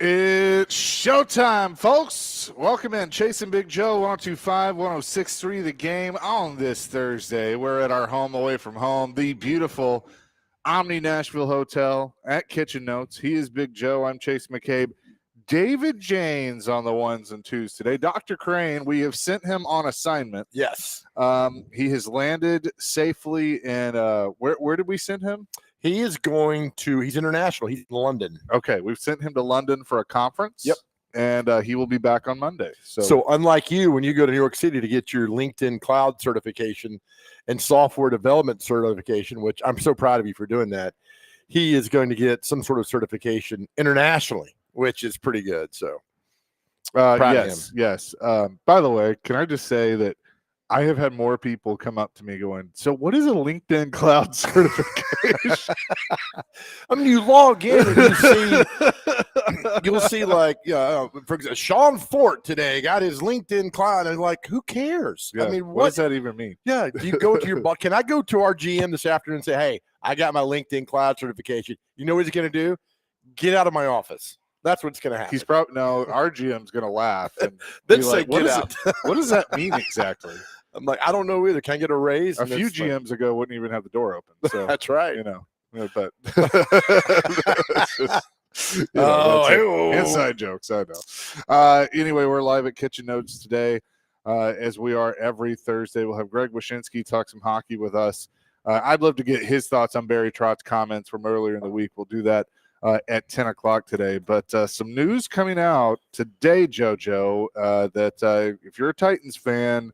It's showtime, folks. Welcome in. Chasing Big Joe, 1025, 1063, the game on this Thursday. We're at our home away from home, the beautiful Omni Nashville Hotel at Kitchen Notes. He is Big Joe. I'm Chase McCabe. David Janes on the ones and twos today. Dr. Crane, we have sent him on assignment. Yes. He has landed safely in, where did we send him? He's international. He's in London. Okay, we've sent him to London for a conference. Yep. And he will be back on Monday. So unlike you, when you go to New York City to get your LinkedIn cloud certification and software development certification, which I'm so proud of you for doing that, he is going to get some sort of certification internationally, which is pretty good. So yes. By the way, can I just say that I have had more people come up to me going, so what is a LinkedIn cloud certification? I mean, you log in and you'll see like, for example, Sean Fort today got his LinkedIn cloud, and like, who cares? Yeah, I mean, what does that even mean? Yeah, do you go to your boss? Can I go to our GM this afternoon and say, hey, I got my LinkedIn cloud certification? You know what he's going to do? Get out of my office. That's what's going to happen. He's probably our GM's going to laugh and then say, get out. What does that mean exactly? I'm like, I don't know either. Can I get a raise? A few GMs ago wouldn't even have the door open. So that's right. But inside jokes, I know. Anyway, we're live at Kitchen Notes today, as we are every Thursday. We'll have Greg Wyshynski talk some hockey with us. I'd love to get his thoughts on Barry Trott's comments from earlier in the week. We'll do that at 10 o'clock today. But some news coming out today, JoJo, that if you're a Titans fan,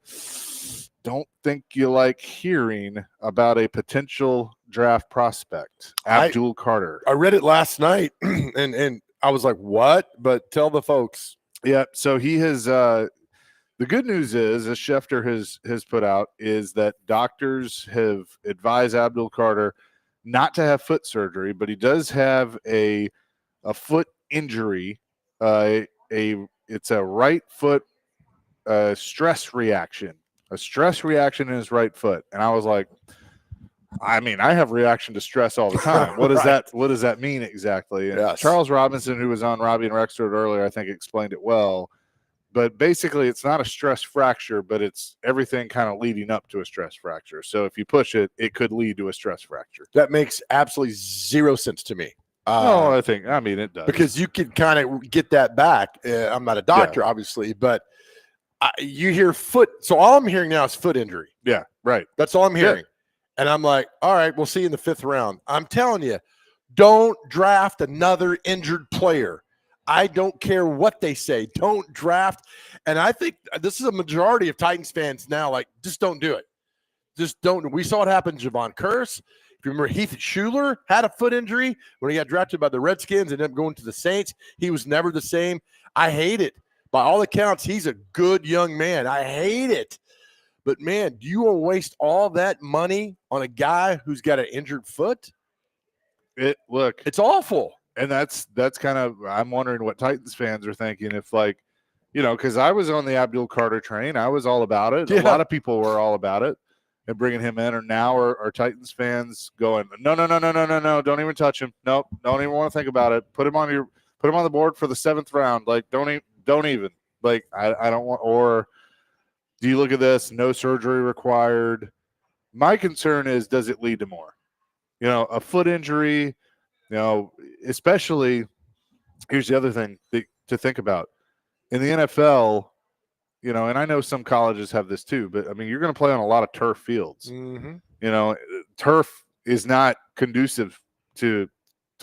don't think you like hearing about a potential draft prospect, Abdul Carter. I read it last night, and I was like, what? But tell the folks. Yeah, so he has the good news is, as Schefter has put out, is that doctors have advised Abdul Carter not to have foot surgery, but he does have a foot injury. It's a right foot stress reaction. A stress reaction in his right foot. And I was like, I mean, I have reaction to stress all the time. What does What does that mean exactly? And yes. Charles Robinson, who was on Robbie and Rexford earlier, I think explained it well. But basically, it's not a stress fracture, but it's everything kind of leading up to a stress fracture. So if you push it, it could lead to a stress fracture. That makes absolutely zero sense to me. No, I mean, it does. Because you could kind of get that back. I'm not a doctor, obviously, but you hear foot. So all I'm hearing now is foot injury. Yeah, right. That's all I'm hearing. Yeah. And I'm like, all right, we'll see you in the 5th round. I'm telling you, don't draft another injured player. I don't care what they say. Don't draft. And I think this is a majority of Titans fans now, like, just don't do it. Just don't. We saw it happen to Javon Curse. If you remember, Heath Schuler had a foot injury when he got drafted by the Redskins and ended up going to the Saints. He was never the same. I hate it. By all accounts, he's a good young man. I hate it. But, man, do you want to waste all that money on a guy who's got an injured foot? Look, it's awful. And that's kind of, I'm wondering what Titans fans are thinking if, like, because I was on the Abdul Carter train. I was all about it. Yeah. A lot of people were all about it and bringing him in. And now are Titans fans going, no, don't even touch him. Nope, don't even want to think about it. Put him on the board for the 7th round. Like, don't even. Like, I don't want. Or do you look at this? No surgery required. My concern is, does it lead to more? A foot injury. Especially, here's the other thing to think about. In the NFL, and I know some colleges have this too, but, I mean, you're going to play on a lot of turf fields. Mm-hmm. Turf is not conducive to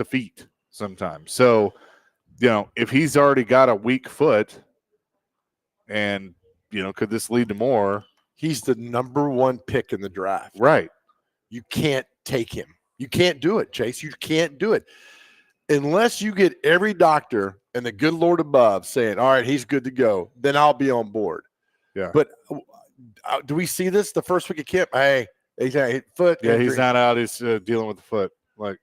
feet sometimes. So, if he's already got a weak foot and, could this lead to more? He's the number 1 pick in the draft. Right. You can't take him. You can't do it, Chase. You can't do it. Unless you get every doctor and the good Lord above saying, all right, he's good to go, then I'll be on board. Yeah. But do we see this the first week of camp? Hey, he's got foot. Yeah, injury. He's not out. He's dealing with the foot. Like,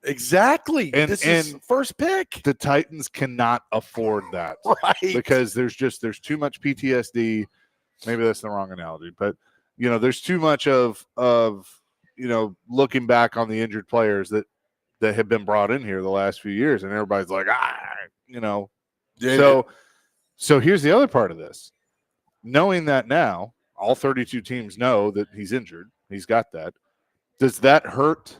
exactly. This is first pick. The Titans cannot afford that. Right. Because there's too much PTSD. Maybe that's the wrong analogy, but there's too much of looking back on the injured players that that have been brought in here the last few years, and everybody's like, you know. Yeah, So here's the other part of this. Knowing that now, all 32 teams know that he's injured. He's got that. Does that hurt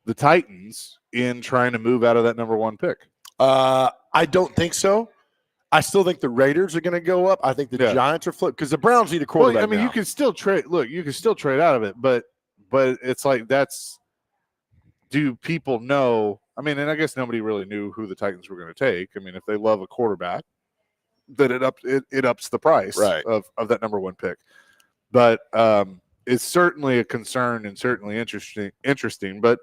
the Titans in trying to move out of that number 1 pick? I don't think so. I still think the Raiders are going to go up. I think the Giants are flipped because the Browns need a quarterback. Well, I mean, now. you can still trade. Look, you can still trade out of it, but it's like do people know? I mean, and I guess nobody really knew who the Titans were going to take. I mean, if they love a quarterback, then it ups the price of that number 1 pick. But it's certainly a concern and certainly interesting. But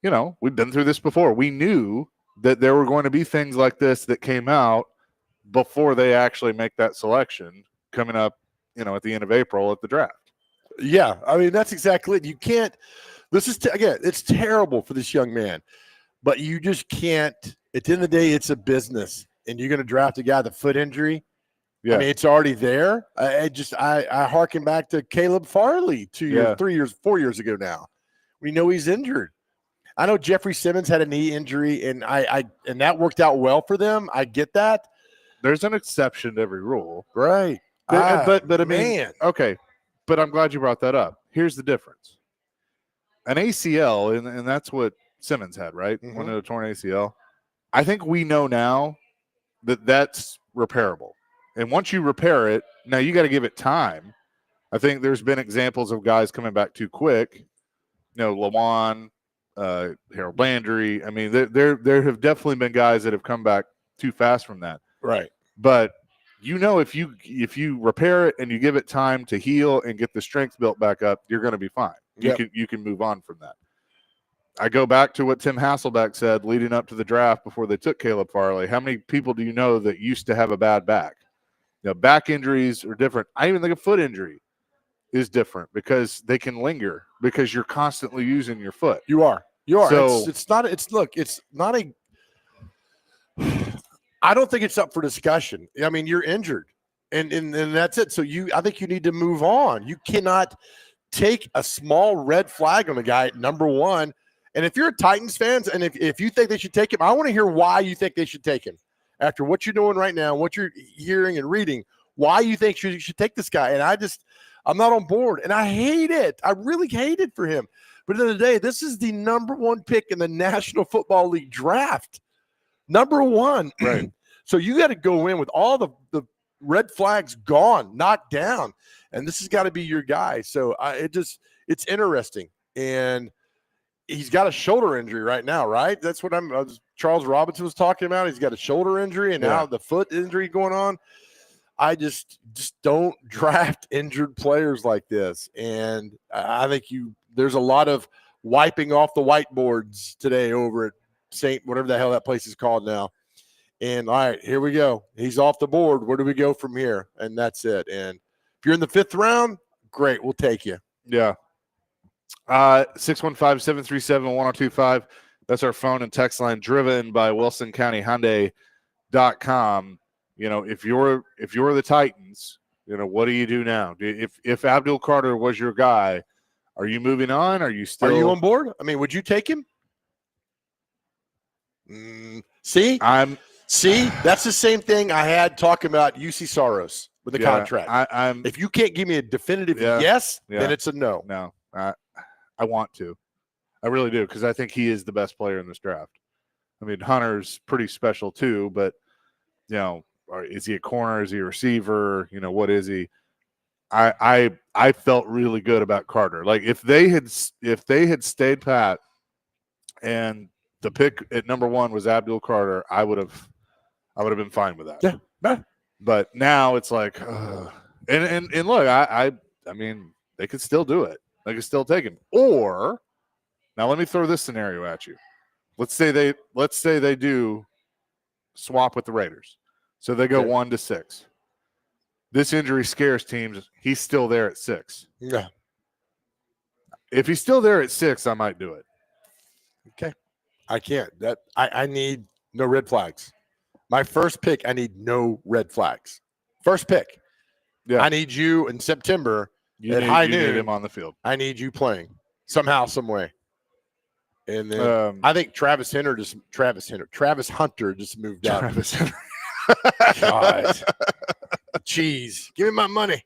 you know, we've been through this before. We knew that there were going to be things like this that came out before they actually make that selection coming up, you know, at the end of April at the draft. Yeah, I mean, that's exactly it. You can't – this is, again, it's terrible for this young man, but you just can't – at the end of the day, it's a business, and you're going to draft a guy with a foot injury. Yeah. I mean, it's already there. I harken back to Caleb Farley 2 years, 3 years, 4 years ago now. We know he's injured. I know Jeffrey Simmons had a knee injury, and and that worked out well for them. I get that. There's an exception to every rule. Right. But I mean, man. Okay, but I'm glad you brought that up. Here's the difference. An ACL, and that's what Simmons had, right? Mm-hmm. One of the torn ACL. I think we know now that that's repairable. And once you repair it, now you got to give it time. I think there's been examples of guys coming back too quick. You know, Lawan, Harold Landry. I mean, there have definitely been guys that have come back too fast from that. Right. But you know, if you repair it and you give it time to heal and get the strength built back up, you're going to be fine. You can move on from that. I go back to what Tim Hasselbeck said leading up to the draft before they took Caleb Farley. How many people do you know that used to have a bad back? You know, back injuries are different. I even think a foot injury is different because they can linger because you're constantly using your foot. You are. So, it's not a I don't think it's up for discussion. I mean, you're injured, and that's it. So I think you need to move on. You cannot take a small red flag on a guy at number 1. And if you're a Titans fans, and if you think they should take him, I want to hear why you think they should take him. After what you're doing right now, what you're hearing and reading, why you think you should take this guy. And I'm not on board, and I hate it. I really hate it for him. But at the end of the day, this is the number 1 pick in the National Football League draft. Number 1. Right. So you got to go in with all the red flags gone, knocked down, and this has got to be your guy. So it's interesting. And he's got a shoulder injury right now, right? That's what Charles Robinson was talking about. He's got a shoulder injury and now the foot injury going on. I just don't draft injured players like this. And I think there's a lot of wiping off the whiteboards today over at St. whatever the hell that place is called now. And all right, here we go. He's off the board. Where do we go from here? And that's it. And if you're in the 5th round, great. We'll take you. Yeah. 615-737-1025. That's our phone and text line, driven by WilsonCountyHyundai.com. You know, if you're the Titans, you know, what do you do now? If Abdul Carter was your guy, are you moving on? Are you on board? I mean, would you take him? See, that's the same thing I had talking about UC Saros with the contract. If you can't give me a definitive yes, then it's a no. No, I want to. I really do, because I think he is the best player in this draft. I mean, Hunter's pretty special too, but you know, is he a corner? Is he a receiver? You know, what is he? I felt really good about Carter. Like if they had stayed pat and the pick at number 1 was Abdul Carter, I would have been fine with that. Yeah. But now it's like, and look, I mean, they could still do it. They could still take him. Or now let me throw this scenario at you. Let's say they do swap with the Raiders. So they go 1 to 6. This injury scares teams. He's still there at 6. Yeah. If he's still there at 6, I might do it. Okay. I can't. I need no red flags. My first pick, I need no red flags. First pick. Yeah. I need you in September at high noon. Need him on the field. I need you playing somehow, some way. And then I think Travis Hunter just moved out. Travis Henry. God, cheese. Give me my money.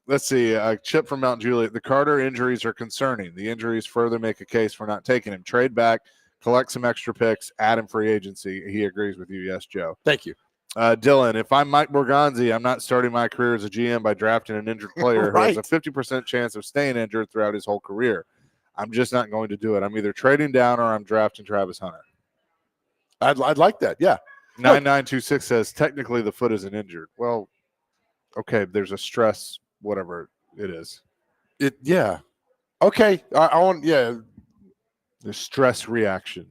Let's see. Chip from Mount Juliet. The Carter injuries are concerning. The injuries further make a case for not taking him. Trade back, collect some extra picks, add him free agency. He agrees with you. Yes, Joe. Thank you. Dylan, if I'm Mike Borgonzi, I'm not starting my career as a GM by drafting an injured player Right. who has a 50% chance of staying injured throughout his whole career. I'm just not going to do it. I'm either trading down or I'm drafting Travis Hunter. I'd like that. Yeah. 9926 says technically the foot isn't injured. Well, okay, there's a stress, whatever it is. Yeah. Okay. I want. Yeah. The stress reaction.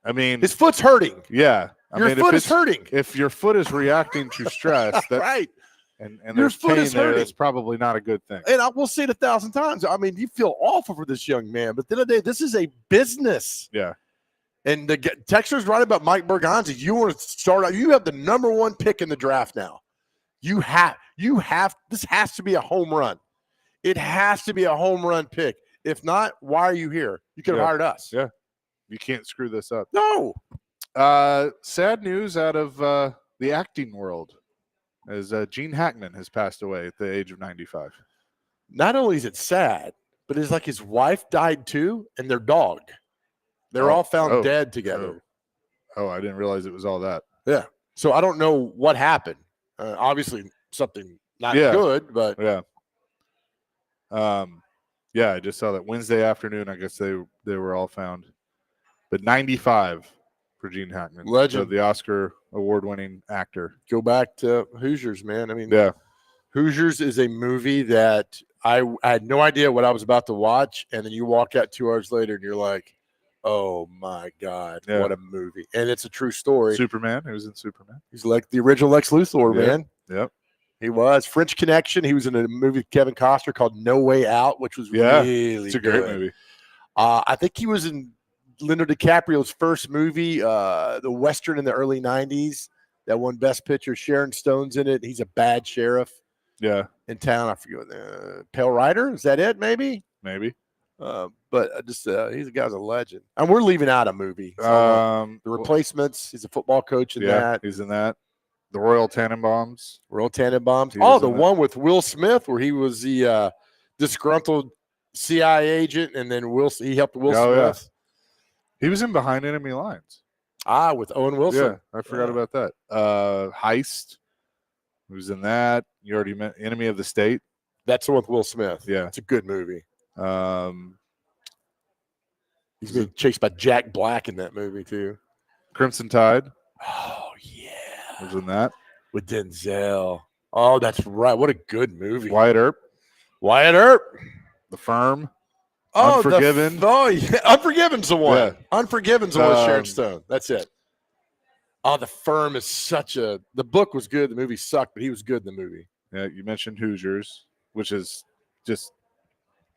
I mean, His foot's hurting. yeah. Your foot is hurting. If your foot is reacting to stress, that, right. And Your there's foot pain is there, hurting. that's probably not a good thing. And we'll say it 1,000 times. I mean, you feel awful for this young man, but at the end of the day, this is a business. Yeah. And the texter's right about Mike Borgonzi. You want to start out. You have the number 1 pick in the draft now. You have. This has to be a home run. It has to be a home run pick. If not, why are you here? You could have hired us. Yeah. You can't screw this up. No. Sad news out of the acting world, as Gene Hackman has passed away at the age of 95. Not only is it sad, but it's like his wife died too, and their dog. They're all found dead together. Oh, I didn't realize it was all that. Yeah. So I don't know what happened. Obviously something not good, but yeah. Yeah, I just saw that Wednesday afternoon. I guess they were all found. But 95 for Gene Hackman, legend, the Oscar award-winning actor. Go back to Hoosiers, man. I mean, yeah, Hoosiers is a movie that I had no idea what I was about to watch, and then you walk out 2 hours later and you're like, oh my God, what a movie. And it's a true story. Superman. He was in Superman. He's like the original Lex Luthor, man. Yep. He was. French Connection. He was in a movie with Kevin Costner called No Way Out, which was really it's a great movie. I think he was in Leonardo DiCaprio's first movie, the Western in the early 90s that won Best Picture. Sharon Stone's in it. He's a bad sheriff. Yeah. In town. I forget. Pale Rider. Is that it? Maybe. But just he's a guy's a legend. And we're leaving out a movie. The Replacements. He's a football coach in that. He's in that. The Royal Tannenbaums. The one with Will Smith where he was the disgruntled CIA agent, and then he helped Will Smith. Yeah. He was in Behind Enemy Lines. With Owen Wilson. Yeah, I forgot about that. Heist. He was in that. You already met Enemy of the State. That's the one with Will Smith. Yeah. It's a good movie. He's being chased by Jack Black in that movie, too. Crimson Tide. Oh, yeah. Was in that. With Denzel. Oh, that's right. What a good movie. Wyatt Earp. The Firm. Oh, Unforgiven. Unforgiven's the one. Yeah. Unforgiven's the one with Sharon Stone. That's it. Oh, The Firm is the book was good. The movie sucked, but he was good in the movie. Yeah, you mentioned Hoosiers, which is just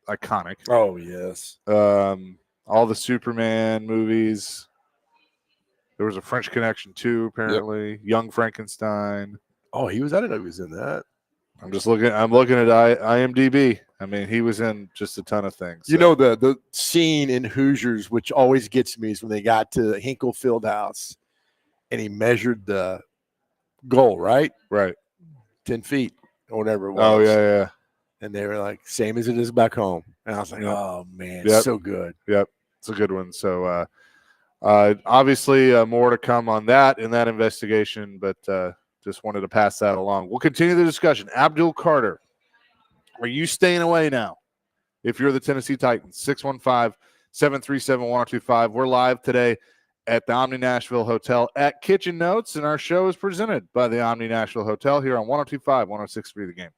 iconic. Oh, yes. All the Superman movies. There was a French Connection too, apparently. Yep. Young Frankenstein. Oh, I didn't know he was in that. I'm looking at IMDb. I mean, he was in just a ton of things. You know, the scene in Hoosiers, which always gets me, is when they got to Hinkle Fieldhouse and he measured the goal, right? Right. 10 feet or whatever it was. Oh, yeah. And they were like, same as it is back home. And I was like, oh, man, so good. Yep. It's a good one. So, obviously, more to come on that in that investigation, but just wanted to pass that along. We'll continue the discussion. Abdul Carter, are you staying away now? If you're the Tennessee Titans, 615-737-1025. We're live today at the Omni Nashville Hotel at Kitchen Notes, and our show is presented by the Omni Nashville Hotel here on 102.5, 106.3 The Game.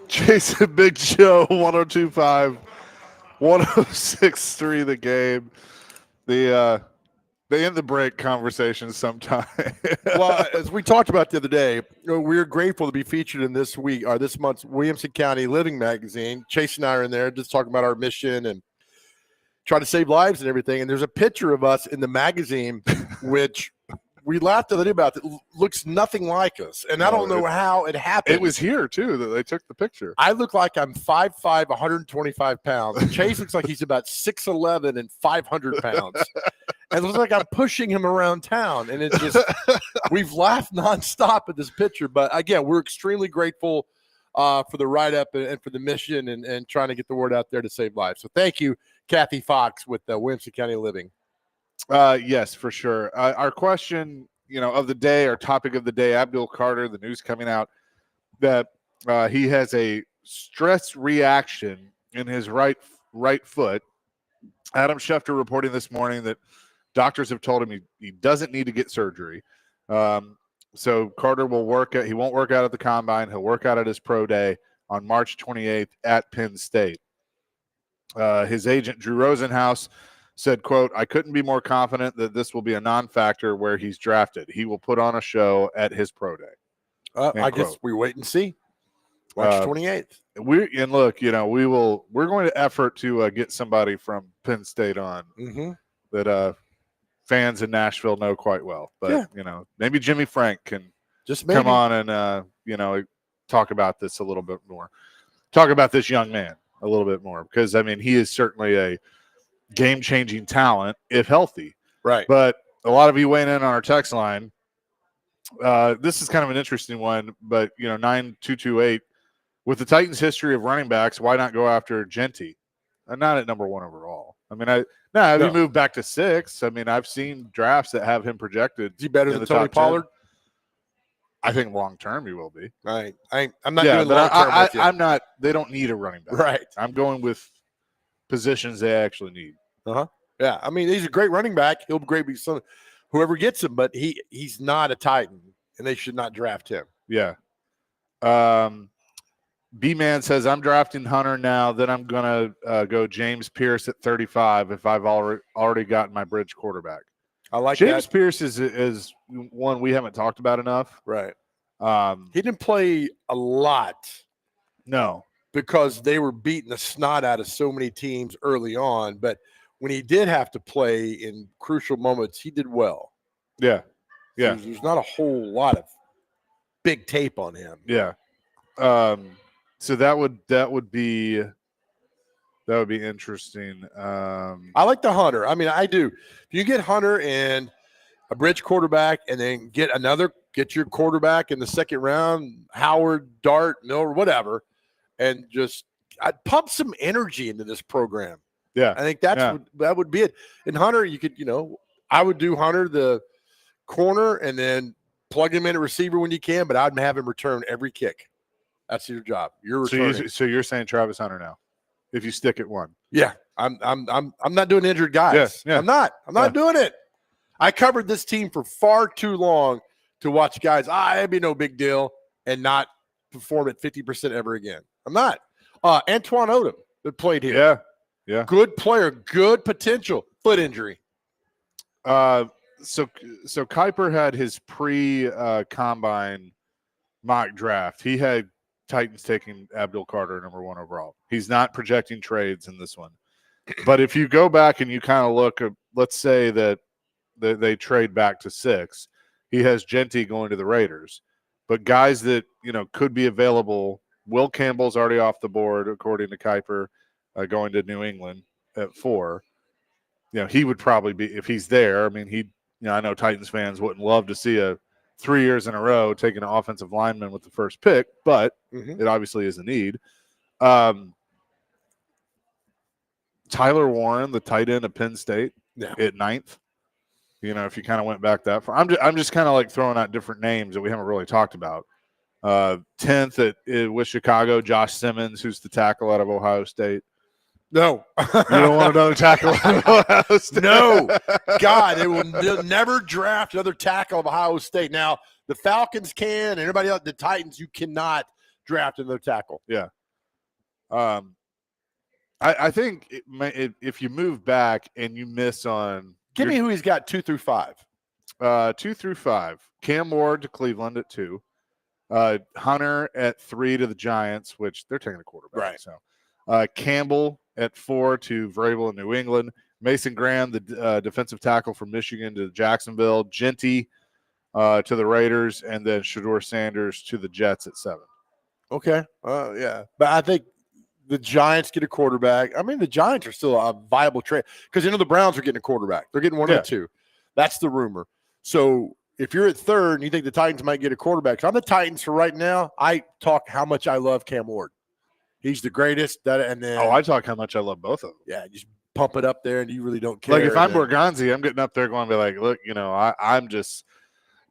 Jason Big Show, 102.5, 106.3 the game. They end the break conversation sometime. Well, as we talked about the other day, we're grateful to be featured in this month's Williamson County Living magazine. Chase and I are in there just talking about our mission and trying to save lives and everything. And there's a picture of us in the magazine, which we laughed the other day about, that looks nothing like us. And I don't know how it happened. It was here, too, that they took the picture. I look like I'm 5'5", 125 pounds. Chase looks like he's about 6'11" and 500 pounds. And it looks like I'm pushing him around town. And it's just, we've laughed nonstop at this picture. But again, we're extremely grateful for the write-up and for the mission and trying to get the word out there to save lives. So thank you, Kathy Fox with Williamson County Living. Yes, for sure. Our question, of the day, our topic of the day, Abdul Carter, the news coming out that he has a stress reaction in his right foot. Adam Schefter reporting this morning that doctors have told him he doesn't need to get surgery. So Carter he won't work out at the combine. He'll work out at his pro day on March 28th at Penn State. His agent, Drew Rosenhaus, said, quote, "I couldn't be more confident that this will be a non-factor where he's drafted. He will put on a show at his pro day." I guess we wait and see. March 28th. We're going to effort to get somebody from Penn State on that fans in Nashville know quite well. But maybe Jimmy Frank can just come on and talk about this a little bit more. Talk about this young man a little bit more, because he is certainly a game-changing talent if healthy. Right. But a lot of you weighing in on our text line. This is kind of an interesting one, but 9228, with the Titans' history of running backs, why not go after Genty? Not at number 1 overall. You move back to 6. I've seen drafts that have him projected. Is he better than Tony Pollard? I think long term he will be. Right. I'm not doing long term with you. I'm not. They don't need a running back. Right. I'm going with positions they actually need. Yeah. He's a great running back. He'll be great. Whoever gets him, but he's not a Titan, and they should not draft him. Yeah. B-Man says, I'm drafting Hunter now. Then I'm going to go James Pierce at 35 if I've already gotten my bridge quarterback. I like James that. Pierce is one we haven't talked about enough. Right. He didn't play a lot. No. Because they were beating the snot out of so many teams early on. But when he did have to play in crucial moments, he did well. Yeah. Yeah. There's not a whole lot of big tape on him. Yeah. So that would be interesting. I like the Hunter. I do. If you get Hunter and a bridge quarterback, and then get your quarterback in the second round, Howard, Dart, Miller, whatever, and just I'd pump some energy into this program. Yeah, I think that would be it. And Hunter, you could, I would do Hunter the corner and then plug him in at receiver when you can, but I'd have him return every kick. That's your job. You're returning. So you're saying Travis Hunter now, if you stick at 1? Yeah, I'm not doing injured guys. Yes, yeah. I'm not doing it. I covered this team for far too long to watch guys. It'd be no big deal, and not perform at 50% ever again. I'm not. Antoine Odom that played here. Yeah, yeah. Good player, good potential. Foot injury. So Kuiper had his pre-combine mock draft. He had Titans taking Abdul Carter number 1 overall. He's not projecting trades in this one. But if you go back and you kind of look at, let's say that they trade back to 6, he has Genty going to the Raiders. But guys that, could be available, Will Campbell's already off the board, according to Kuiper, going to New England at 4. He would probably be, if he's there. I know Titans fans wouldn't love to see a 3 years in a row taking an offensive lineman with the first pick, but it obviously is a need. Tyler Warren, the tight end of Penn State, at 9th. If you kind of went back that far, I'm just kind of like throwing out different names that we haven't really talked about. 10th with Chicago, Josh Simmons, who's the tackle out of Ohio State. No, you don't want another tackle out of Ohio State. No, God, they'll never draft another tackle of Ohio State. Now the Falcons can, and everybody else, the Titans, you cannot draft another tackle. I think if you move back and you miss on Give me who he's got 2 through 5. 2 through 5, Cam Ward to Cleveland at 2, Hunter at 3 to the Giants, which they're taking a quarterback. Right. So Campbell at 4 to Vrabel in New England, Mason Graham, the defensive tackle from Michigan to Jacksonville, Genty to the Raiders, and then Shedeur Sanders to the Jets at 7. Okay. Yeah. But I think the Giants get a quarterback. I mean, the Giants are still a viable trade because the Browns are getting a quarterback. They're getting one of the two. That's the rumor. So if you're at 3rd and you think the Titans might get a quarterback, so I'm the Titans for right now. I talk how much I love Cam Ward. He's the greatest. And then I talk how much I love both of them. Yeah, just pump it up there, and you really don't care. Like if I'm Borgonzi, I'm getting up there going to be like, look, I'm just.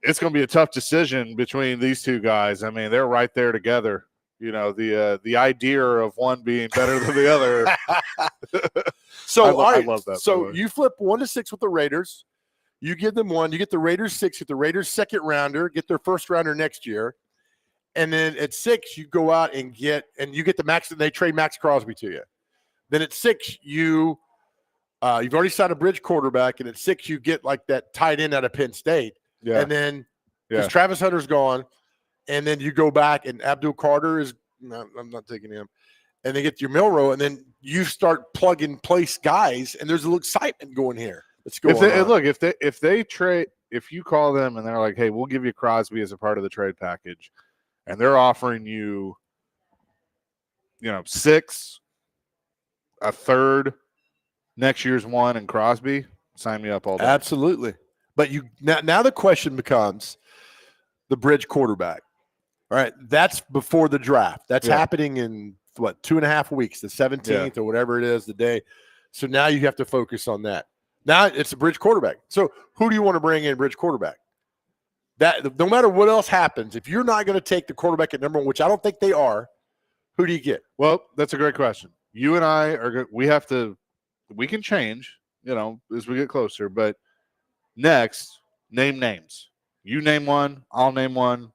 It's going to be a tough decision between these two guys. I mean, they're right there together. The idea of one being better than the other. So I love that. So you flip 1 to 6 with the Raiders. You give them 1. You get the Raiders 6. Get the Raiders 2nd rounder. Get their 1st rounder next year. And then at 6, you go out and you get the Max. They trade Max Crosby to you. Then at 6, you've already signed a bridge quarterback. And at 6, you get like that tight end out of Penn State. Yeah. And then because Travis Hunter's gone. And then you go back and Abdul Carter is no, I'm not taking him. And they get your Milrow, and then you start plug and place guys, and there's a little excitement going here. Let's go. If you call them and they're like, hey, we'll give you Crosby as a part of the trade package, and they're offering you, 6, a 3rd, next year's 1, and Crosby, sign me up all day. Absolutely. But now the question becomes the bridge quarterback. All right, that's before the draft. That's happening in 2.5 weeks, the 17th or whatever it is, the day. So now you have to focus on that. Now it's a bridge quarterback. So who do you want to bring in bridge quarterback? That no matter what else happens, if you're not going to take the quarterback at number 1, which I don't think they are, who do you get? Well, that's a great question. You and I we can change, as we get closer. But next, name names. You name one, I'll name one.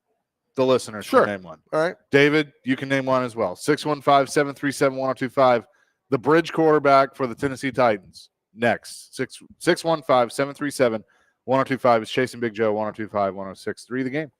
The listeners can name one. All right. David, you can name one as well. 615-737-1025. The bridge quarterback for the Tennessee Titans. Next. 615-737-1025 is Chasing Big Joe, 1025-1063. The Game.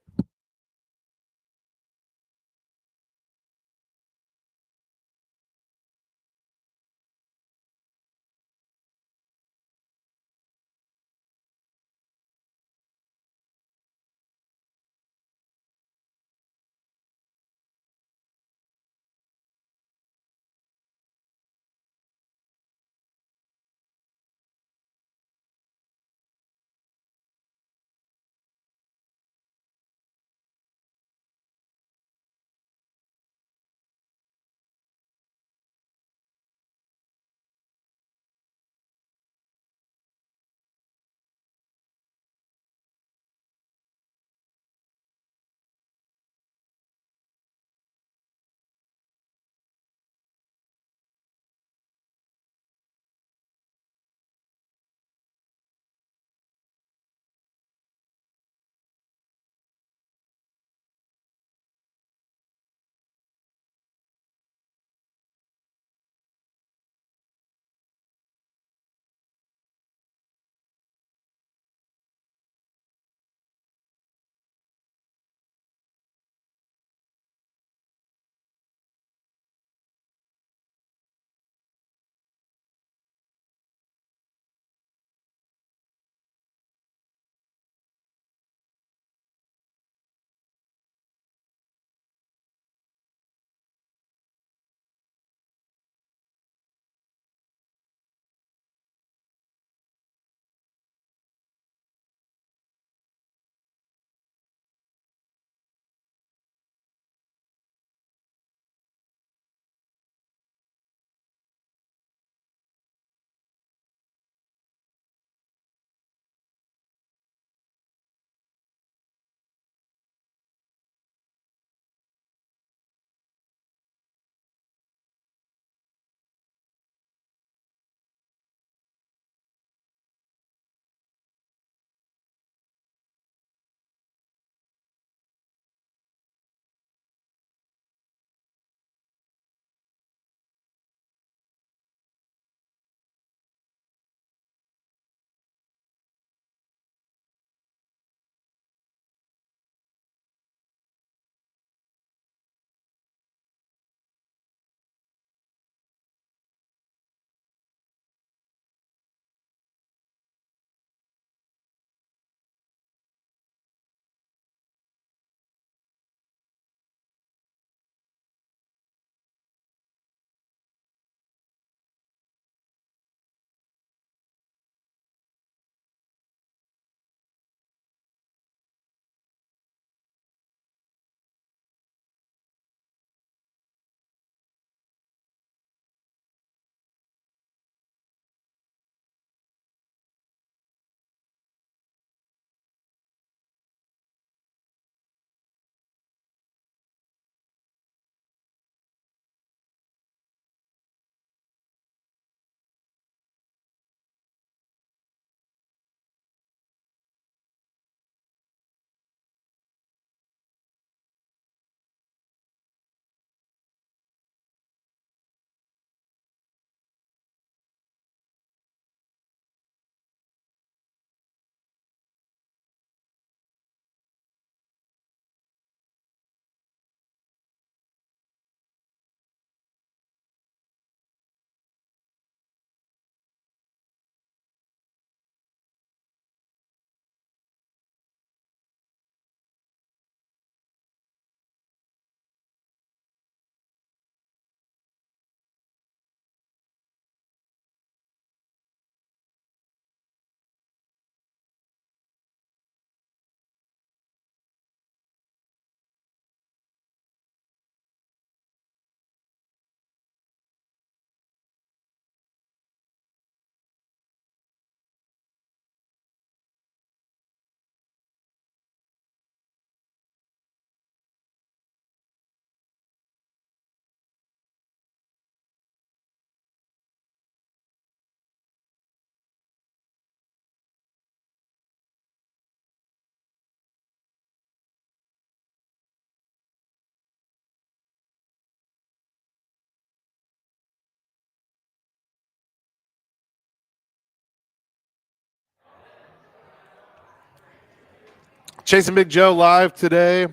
Chasing Big Joe live today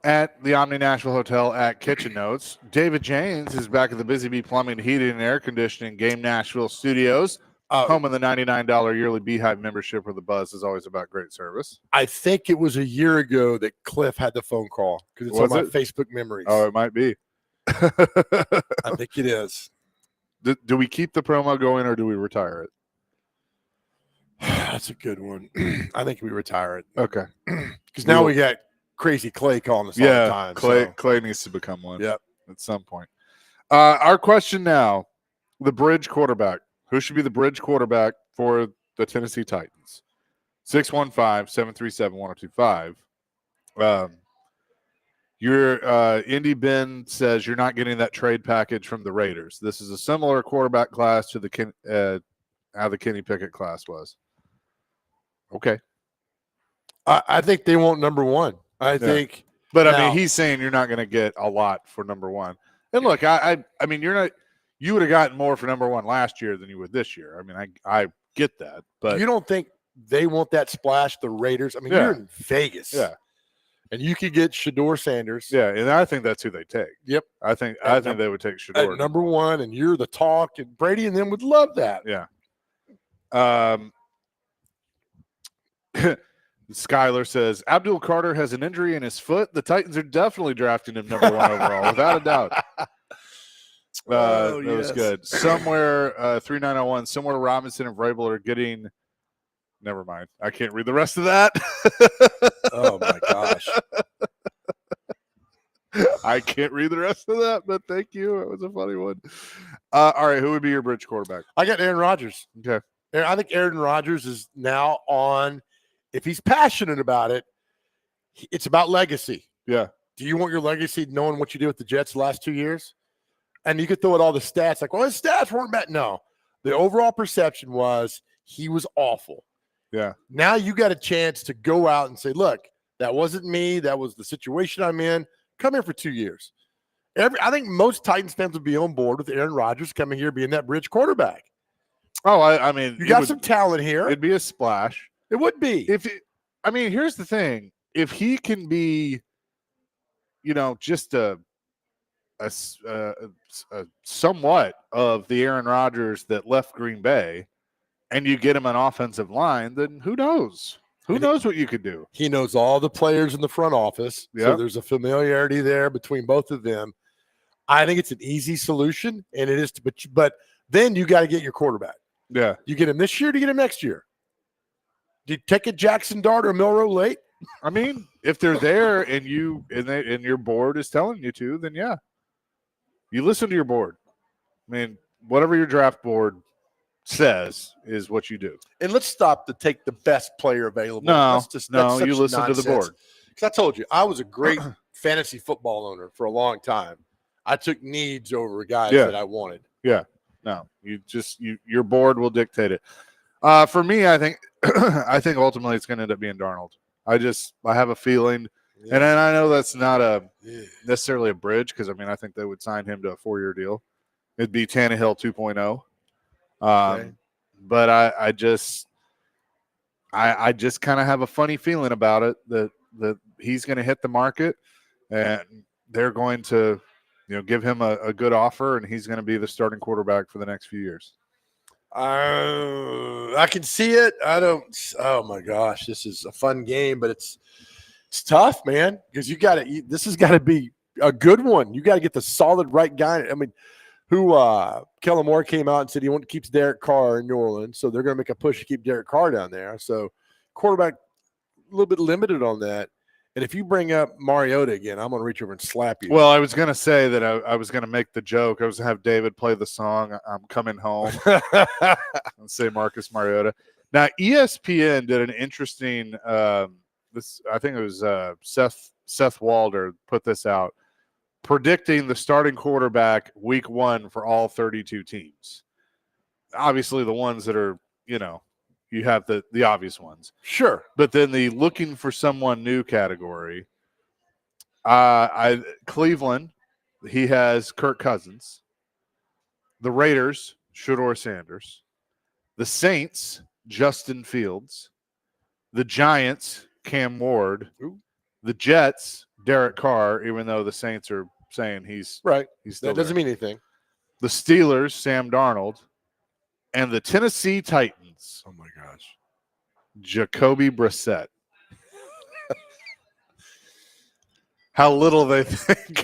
at the Omni Nashville Hotel at Kitchen Notes. David James is back at the Busy Bee Plumbing, Heating, and Air Conditioning Game Nashville Studios, home of the $99 yearly Beehive membership, where the buzz is always about great service. I think it was a year ago that Cliff had the phone call because it's Was on my it? Facebook memories. Oh, it might be. I think it is. Do we keep the promo going or do we retire it? That's a good one. I think we retire it. Okay. Because now we got Crazy Clay calling us all the time. Clay needs to become one. Yep. At some point. Our question now, the bridge quarterback. Who should be the bridge quarterback for the Tennessee Titans? 615-737-1025. Your Indy Ben says you're not getting that trade package from the Raiders. This is a similar quarterback class to the how the Kenny Pickett class was. Okay. I think they want number one. I think. But, now, I mean, he's saying you're not going to get a lot for number one. And, look, I mean, you're not – you would have gotten more for number one last year than you would this year. I mean, I get that. But you don't think they want that splash, the Raiders? I mean, you're in Vegas. Yeah. And you could get Shedeur Sanders. Yeah, and I think that's who they take. Yep. I think they would take Shedeur. At number one, and you're the talk, and Brady and them would love that. Yeah. Skyler says Abdul Carter has an injury in his foot. The Titans are definitely drafting him number one overall, without a doubt. That was good. Somewhere 3901, somewhere Robinson and Vrabel are getting. Never mind. I can't read the rest of that. Oh my gosh. I can't read the rest of that, but thank you. It was a funny one. All right, who would be your bridge quarterback? I got Aaron Rodgers. Okay. I think Aaron Rodgers is now on. If he's passionate about it, it's about legacy. Yeah. Do you want your legacy knowing what you did with the Jets the last 2 years? And you could throw at all the stats like, well, his stats weren't bad. No. The overall perception was he was awful. Yeah. Now you got a chance to go out and say, look, that wasn't me. That was the situation I'm in. Come here for 2 years. I think most Titans fans would be on board with Aaron Rodgers coming here being that bridge quarterback. Oh, I mean, you got some talent here. It'd be a splash. It would be. I mean, here's the thing. If he can be, just a somewhat of the Aaron Rodgers that left Green Bay, and you get him an offensive line, then who knows? Who knows what you could do? He knows all the players in the front office. Yep. So there's a familiarity there between both of them. I think it's an easy solution, and it is. But then you got to get your quarterback. Yeah. You get him this year, to get him next year. Do you take a Jackson Dart or Milroe late? I mean, if they're there and and your board is telling you to, then yeah. You listen to your board. I mean, whatever your draft board says is what you do. And let's stop to take the best player available. No, that's you listen nonsense. to the board. Because I told you, I was a great fantasy football owner for a long time. I took needs over guys that I wanted. Yeah. No, your board will dictate it. For me, I think ultimately it's going to end up being Darnold. I have a feeling, and I know that's not necessarily a bridge because I mean I think they would sign him to a 4-year deal. It'd be Tannehill 2.0. But I just kind of have a funny feeling about it that he's going to hit the market, and they're going to give him a good offer, and he's going to be the starting quarterback for the next few years. I can see it. I don't. Oh my gosh, this is a fun game, but it's tough, man. Because this has got to be a good one. You got to get the solid right guy. I mean, Kellen Moore came out and said he keeps Derek Carr in New Orleans, so they're going to make a push to keep Derek Carr down there. So quarterback a little bit limited on that. And if you bring up Mariota again, I'm going to reach over and slap you. Well, I was going to say that I was going to make the joke. I was going to have David play the song, I'm Coming Home, and say Marcus Mariota. Now, ESPN did an interesting I think it was Seth Walder put this out, predicting the starting quarterback week 1 for all 32 teams. Obviously, the ones that are, you have the obvious ones. Sure. But then the looking for someone new category, Cleveland, he has Kirk Cousins. The Raiders, Shedeur Sanders. The Saints, Justin Fields. The Giants, Cam Ward. Ooh. The Jets, Derek Carr, even though the Saints are saying he's Right. still That doesn't there. mean anything. The Steelers, Sam Darnold, and the Tennessee Titans, Oh my gosh. Jacoby Brissett. How little they think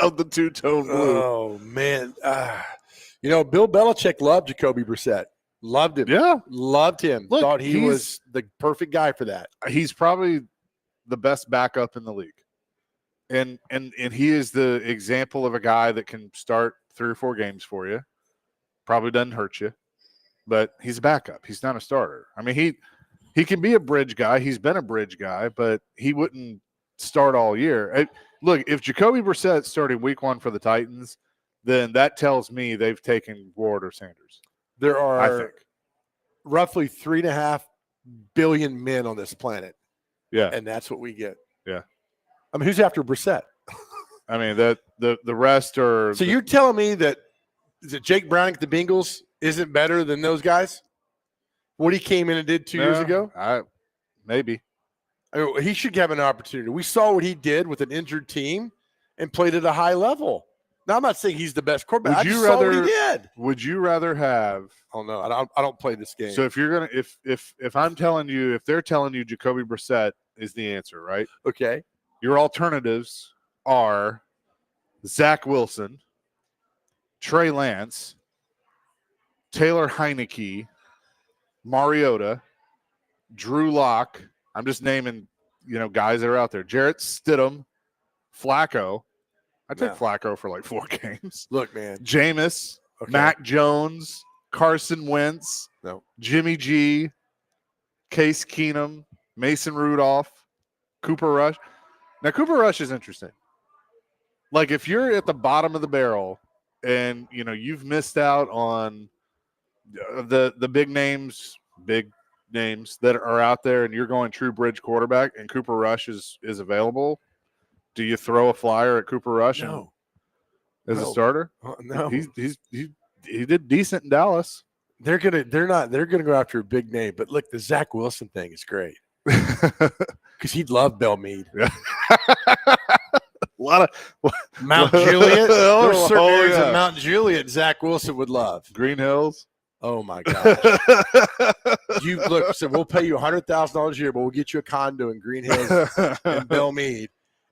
of the two-tone blue. Oh man. Bill Belichick loved Jacoby Brissett. Loved him. Yeah, Loved him. Look, Thought he he's- was the perfect guy for that. he's probably the best backup in the league. And he is the example of a guy that can start 3 or 4 games for you. Probably doesn't hurt you, but he's a backup. He's not a starter. I mean, he can be a bridge guy. He's been a bridge guy, but he wouldn't start all year. Look, if Jacoby Brissett started week 1 for the Titans, then that tells me they've taken Ward or Sanders. There I are think. roughly 3.5 billion men on this planet, Yeah. and that's what we get. Yeah. I mean, who's after Brissett? I mean, that the rest are So you're telling me that Jake Browning at the Bengals isn't better than those guys? What he came in and did 2 years ago? Maybe. I mean, he should have an opportunity. We saw what he did with an injured team and played at a high level. Now, I'm not saying he's the best quarterback. Would I you just saw what he rather- did. Would you rather have Oh no, I don't play this game. So if you're gonna if I'm telling you, if they're telling you Jacoby Brissett is the answer, right? Okay. Your alternatives are Zach Wilson, Trey Lance, Taylor Heineke, Mariota, Drew Lock. I'm just naming, guys that are out there. Jarrett Stidham, Flacco. I take No. Flacco for like 4 games. Look, man. Jameis, Okay. Mac Jones, Carson Wentz, No. Jimmy G, Case Keenum, Mason Rudolph, Cooper Rush. Now, Cooper Rush is interesting. Like, if you're at the bottom of the barrel and, you've missed out on the big names that are out there and you're going true bridge quarterback and Cooper Rush is available, do you throw a flyer at Cooper Rush No. as a No. starter? No. He did decent in Dallas. They're gonna go after a big name. But look, the Zach Wilson thing is great. Because he'd love Bell Mead. A lot of Mount Juliet. Oh, There's certain areas yeah. of Mount Juliet Zach Wilson would love. Green Hills. Oh my gosh. You look, so we'll pay you $100,000 a year, but we'll get you a condo in Green Hills and Bell Mead.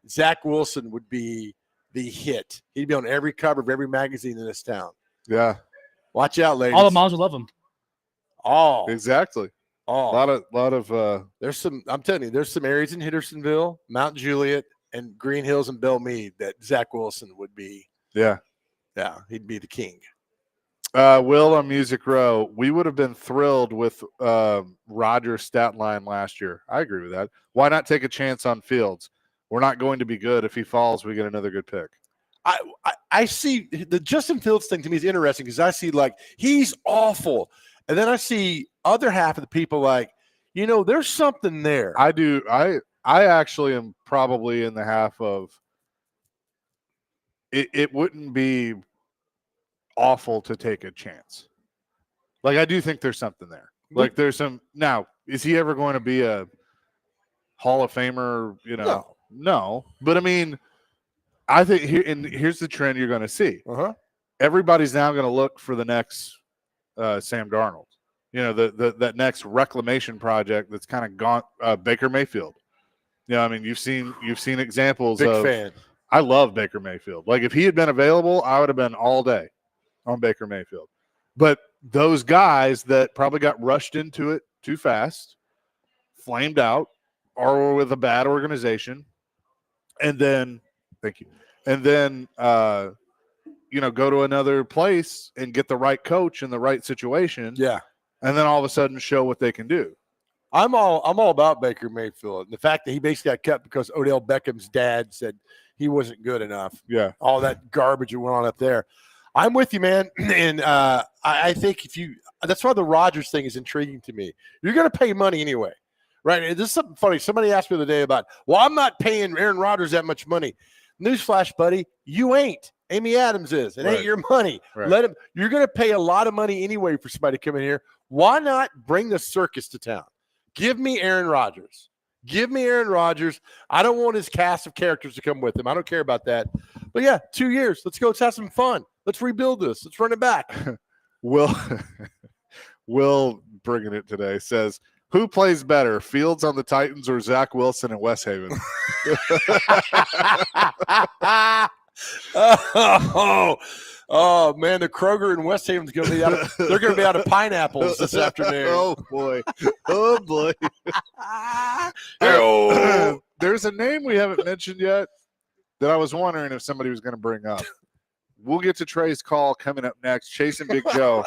Zach Wilson would be the hit. He'd be on every cover of every magazine in this town. Yeah, Watch out, ladies. All the moms would love him. All. exactly. A lot of There's some, I'm telling you, there's some areas in Hendersonville, Mount Juliet, and Green Hills and Bell Mead that Zach Wilson would be. yeah. Yeah, he'd be the king. Will on Music Row, we would have been thrilled with Rodgers' stat line last year. I agree with that. Why not take a chance on Fields? We're not going to be good. If he falls, we get another good pick. I see the Justin Fields thing to me is interesting because I see like he's awful. And then I see other half of the people like, there's something there. I do. I actually am probably in the half of it wouldn't be awful to take a chance. Like, I do think there's something there. Like, there's some. Now, is he ever going to be a Hall of Famer? No. But I mean, I think here's the trend you're going to see. Everybody's now going to look for the next Sam Darnold. That next reclamation project that's kind of gone. Baker Mayfield. I mean, you've seen examples. Big fan. I love Baker Mayfield. Like, if he had been available, I would have been all day on Baker Mayfield. But those guys that probably got rushed into it too fast, flamed out, or with a bad organization, and then thank you, and then go to another place and get the right coach in the right situation, Yeah. and then all of a sudden show what they can do. I'm all about Baker Mayfield. And the fact that he basically got cut because Odell Beckham's dad said he wasn't good enough. Yeah. All that garbage that went on up there. I'm with you, man. And I think that's why the Rodgers thing is intriguing to me. You're going to pay money anyway, right? And this is something funny. Somebody asked me the other day about, I'm not paying Aaron Rodgers that much money. Newsflash, buddy, you ain't. Amy Adams is. It ain't your money. Right. Let him. You're going to pay a lot of money anyway for somebody to come in here. Why not bring the circus to town? Give me Aaron Rodgers. Give me Aaron Rodgers. I don't want his cast of characters to come with him. I don't care about that. But yeah, 2 years. Let's go. Let's have some fun. Let's rebuild this. Let's run it back. Will Will bringing it today says, who plays better, Fields on the Titans or Zach Wilson in West Haven? Oh man, the Kroger in West Haven's going to be they're going to be out of pineapples this afternoon. Oh boy. Oh boy. There's a name we haven't mentioned yet that I was wondering if somebody was going to bring up. We'll get to Trey's call coming up next. Chasing Big Joe,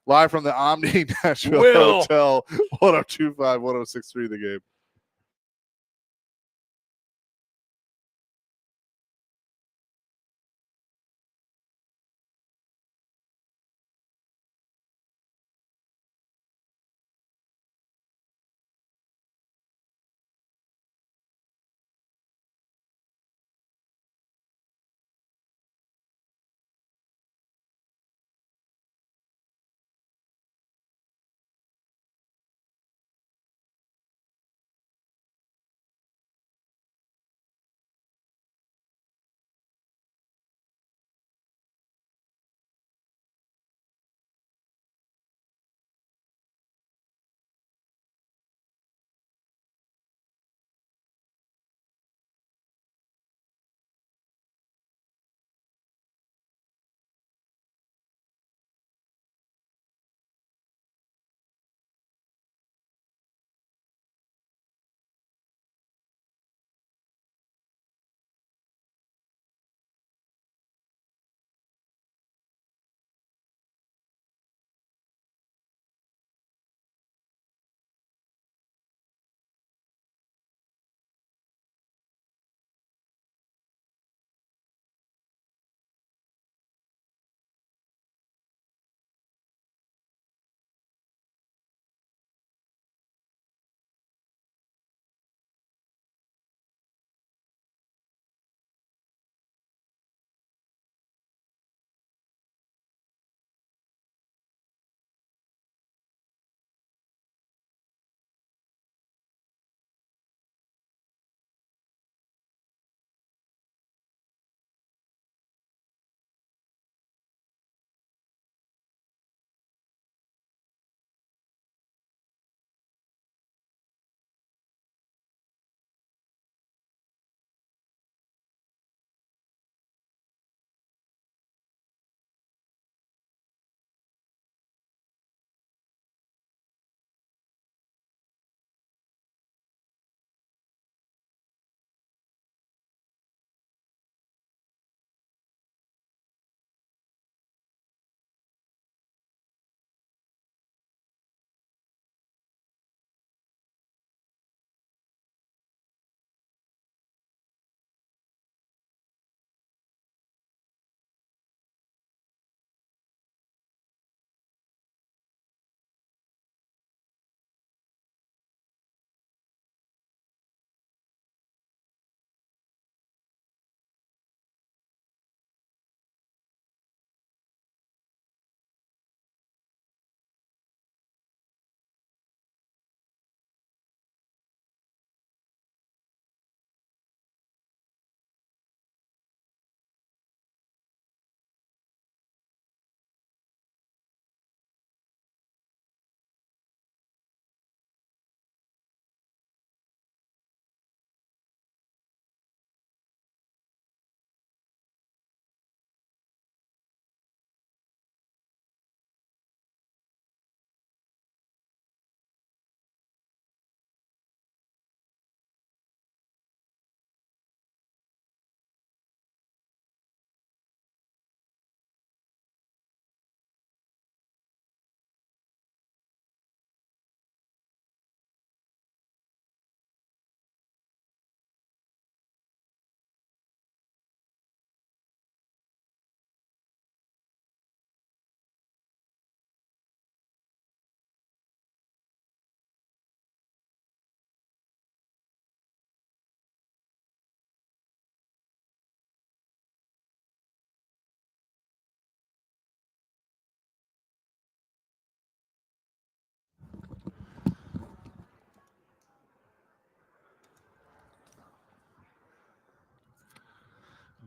live from the Omni Nashville Hotel, 1025, 1063 The Game.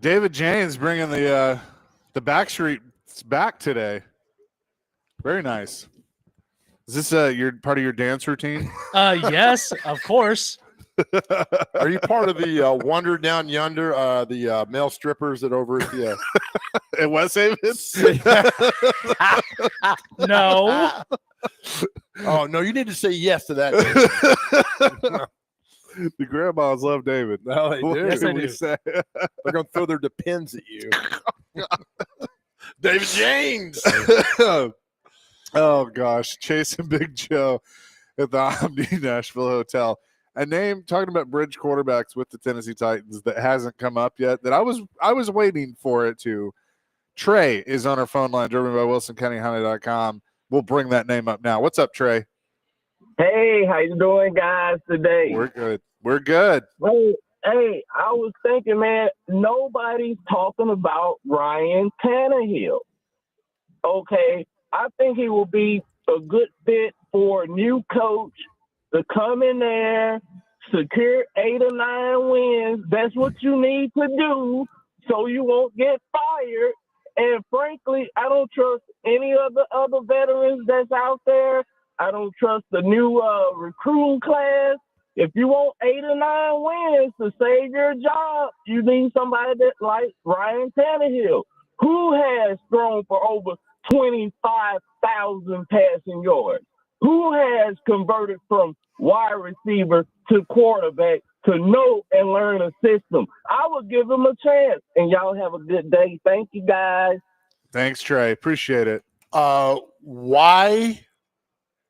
David James bringing the Backstreets back today. Very nice. Is this your part of your dance routine? Yes, of course. Are you part of the Wonder Down Yonder, the male strippers that over at the At West Haven? No. Oh no, you need to say yes to that. The grandmas love David. No, they do. Yes, they We do. say- They're gonna throw their depends at you. David James. Oh gosh, chasing Big Joe at the Omni Nashville Hotel. A name talking about bridge quarterbacks with the Tennessee Titans that hasn't come up yet. That I was waiting for it to. Trey is on our phone line, driven by WilsonCountyHonda.com. We'll bring that name up now. What's up, Trey? Hey, how you doing, guys, today? We're good. We're good. Hey, I was thinking, man, nobody's talking about Ryan Tannehill. Okay, I think he will be a good fit for a new coach to come in there, secure 8 or 9 wins. That's what you need to do so you won't get fired. And frankly, I don't trust any of the other veterans that's out there. I don't trust the new recruiting class. If you want 8 or 9 wins to save your job, you need somebody that like Ryan Tannehill, who has thrown for over 25,000 passing yards, who has converted from wide receiver to quarterback to know and learn a system. I would give him a chance. And y'all have a good day. Thank you, guys. Thanks, Trey. Appreciate it. Why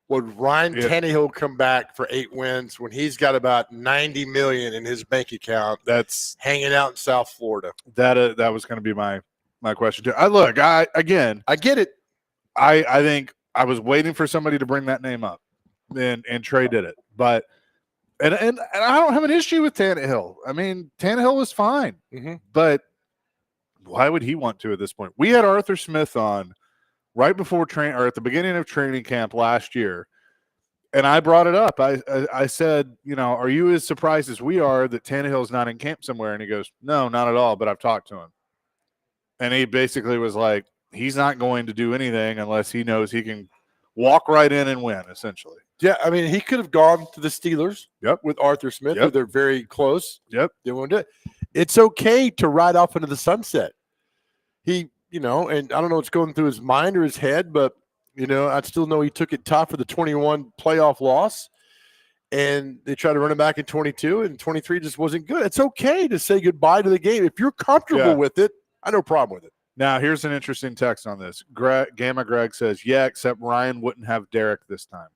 would Ryan Yeah. Tannehill come back for 8 wins when he's got about $90 million in his bank account That's hanging out in South Florida? that. That was going to be my question too. I get it. I think I was waiting for somebody to bring that name up, and Trey did it. But and I don't have an issue with Tannehill. I mean, Tannehill was fine, but why would he want to at this point? We had Arthur Smith on right before or at the beginning of training camp last year, and I brought it up. I said, are you as surprised as we are that Tannehill's not in camp somewhere? And he goes, no, not at all. But I've talked to him, and he basically was like, he's not going to do anything unless he knows he can walk right in and win, essentially. Yeah, I mean, he could have gone to the Steelers with Arthur Smith, who they're very close. Yep. They won't do it. It's okay to ride off into the sunset. He, and I don't know what's going through his mind or his head, but, I still know he took it tough for the 21 playoff loss. And they tried to run it back in 22, and 23 just wasn't good. It's okay to say goodbye to the game. If you're comfortable with it, I have no problem with it. Now, here's an interesting text on this. Gamma Greg says, yeah, except Ryan wouldn't have Derek this time.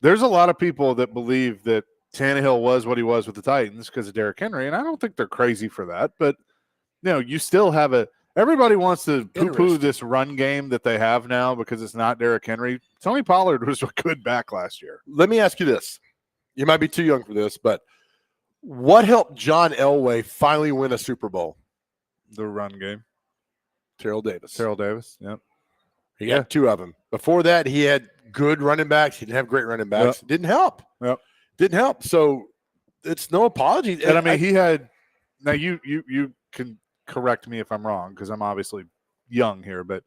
There's a lot of people that believe that Tannehill was what he was with the Titans because of Derrick Henry, and I don't think they're crazy for that. But, you still have everybody wants to poo-poo this run game that they have now because it's not Derrick Henry. Tony Pollard was a good back last year. Let me ask you this. You might be too young for this, but what helped John Elway finally win a Super Bowl? The run game. Terrell Davis. Yep. He got 2 of them. Before that, he had good running backs. He didn't have great running backs. Yep. Didn't help. Yep. Didn't help. So it's no apology. And I mean, he had – now you can correct me if I'm wrong because I'm obviously young here, but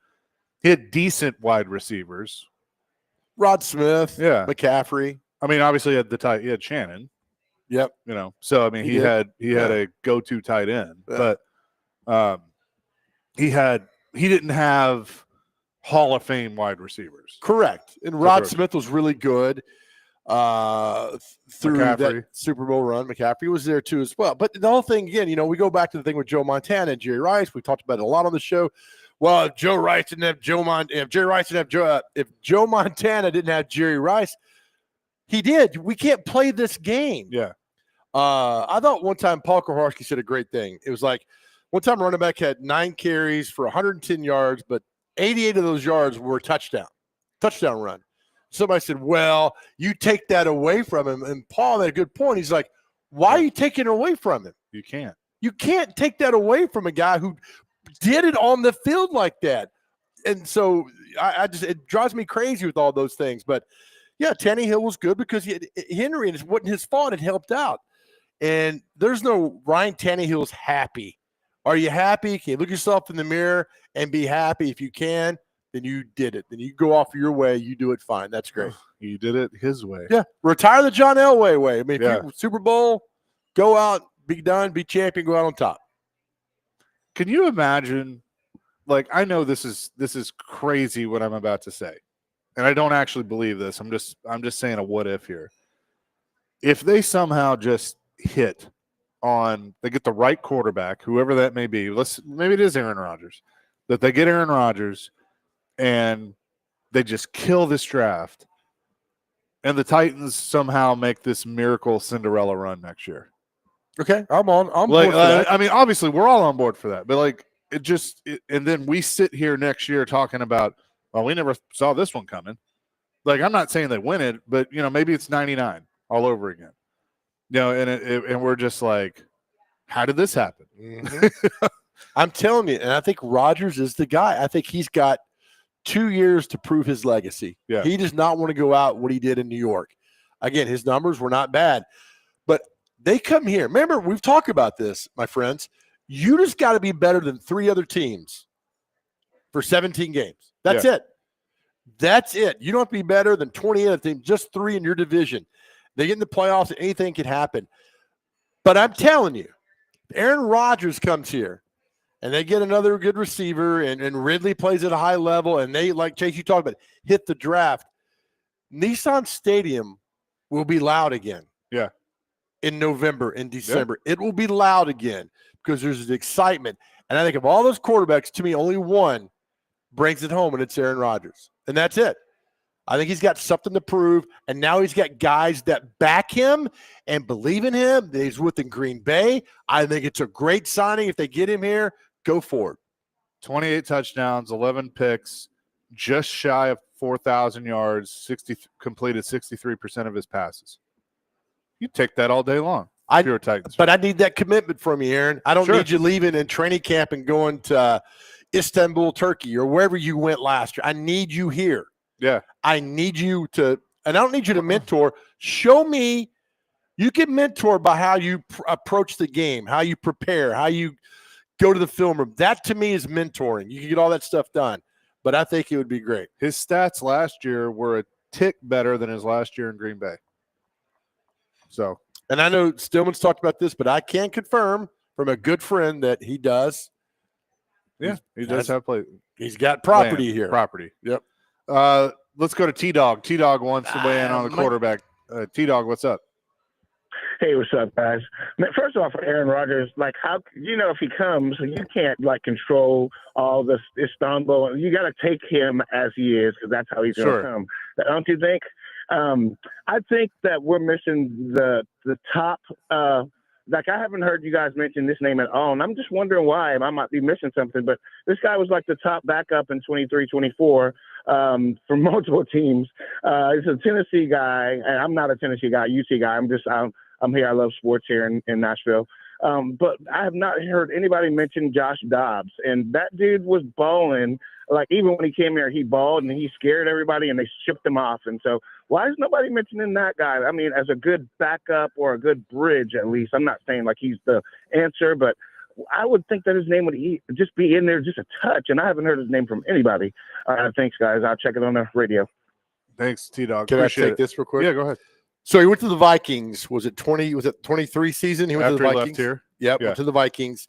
he had decent wide receivers. Rod Smith. Yeah. McCaffrey. I mean, obviously he had Shannon. Yep. So I mean, he had a go-to tight end, but he didn't have Hall of Fame wide receivers. Correct. And Rod Smith was really good through that Super Bowl run. McCaffrey was there too as well. But the whole thing again, we go back to the thing with Joe Montana and Jerry Rice. We talked about it a lot on the show. Well, if Joe Montana didn't have Jerry Rice, he did. We can't play this game. Yeah. I thought one time Paul Koharski said a great thing. It was like one time running back had 9 carries for 110 yards, but 88 of those yards were touchdown run. Somebody said, well, you take that away from him. And Paul had a good point. He's like, why are you taking it away from him? You can't. You can't take that away from a guy who did it on the field like that. And so it drives me crazy with all those things. But yeah, Tannehill was good because Henry, and it wasn't his fault. It helped out. And there's no Ryan Tannehill's happy Are you happy? Can you look yourself in the mirror and be happy? If you can, then you did it. Then you go off your way. You do it fine. That's great. He did it his way. Yeah. Retire the John Elway way. I mean, if Yeah. you Super Bowl, go out, be done, be champion, go out on top. Can you imagine? Like, I know this is crazy what I'm about to say, and I don't actually believe this. I'm just saying a what if here. If they somehow just hit on, they get the right quarterback, whoever that may be. Maybe it is Aaron Rodgers. That they get Aaron Rodgers, and they just kill this draft, and the Titans somehow make this miracle Cinderella run next year. Okay. I'm board Like, for that. I mean, obviously we're all on board for that, but like and then we sit here next year talking about, well, we never saw this one coming. Like, I'm not saying they win it, but maybe it's 99 all over again. And we're just like, how did this happen? Mhm. I'm telling you, and I think Rodgers is the guy. I think he's got 2 years to prove his legacy. Yeah. He does not want to go out what he did in New York. Again, his numbers were not bad, but they come here. Remember, we've talked about this, my friends. You just got to be better than 3 other teams for 17 games. That's it. That's it. You don't have to be better than 20 other teams, just 3 in your division. They get in the playoffs, and anything can happen. But I'm telling you, if Aaron Rodgers comes here and they get another good receiver and Ridley plays at a high level and they, like Chase, you talked about, hit the draft, Nissan Stadium will be loud again. Yeah. In November, in December. It will be loud again because there's an excitement. And I think of all those quarterbacks, to me, only one brings it home, and it's Aaron Rodgers. And that's it. I think he's got something to prove, and now he's got guys that back him and believe in him. He's with in Green Bay. I think it's a great signing. If they get him here, go for it. 28 touchdowns, 11 picks, just shy of 4,000 yards, completed 63% of his passes. You take that all day long. If you're a Titans fan. But I need that commitment from you, Aaron. I don't Sure. need you leaving in training camp and going to Istanbul, Turkey, or wherever you went last year. I need you here. Yeah. I need you to, and I don't need you to mentor. Show me, you can mentor by how you approach the game, how you prepare, how you go to the film room. That to me is mentoring. You can get all that stuff done, but I think it would be great. His stats last year were a tick better than his last year in Green Bay. So, And I know Stillman's talked about this, but I can confirm from a good friend that he does. yeah, he does have play. He's got property land, here. Property. Yep. Let's go to T-Dog. T-Dog wants to weigh in on the quarterback. T-Dog, what's up? Hey, what's up, guys? Man, first off, for Aaron Rodgers, like, how, if he comes, you can't, like, control all this Istanbul. You got to take him as he is because that's how he's going to come. Don't you think? I think that we're missing the top. Like, I haven't heard you guys mention this name at all, and I'm just wondering why. I might be missing something, but this guy was like the top backup in 23-24 for multiple teams. He's a Tennessee guy, and I'm not a Tennessee guy, UT guy. I'm here. I love sports here in Nashville. But I have not heard anybody mention Josh Dobbs, and that dude was balling. Like, even when he came here, he balled and he scared everybody, and they shipped him off. And so, why is nobody mentioning that guy? I mean, as a good backup or a good bridge, at least. I'm not saying like he's the answer, but I would think that his name would just be in there just a touch, and I haven't heard his name from anybody. Thanks, guys. I'll check it on the radio. Thanks, T-Dog. Can I Appreciate take it. this real quick? Yeah, go ahead. So he went to the Vikings. Was it 23 season? He went After to the he Vikings. left here. Yep, Yeah. went to the Vikings.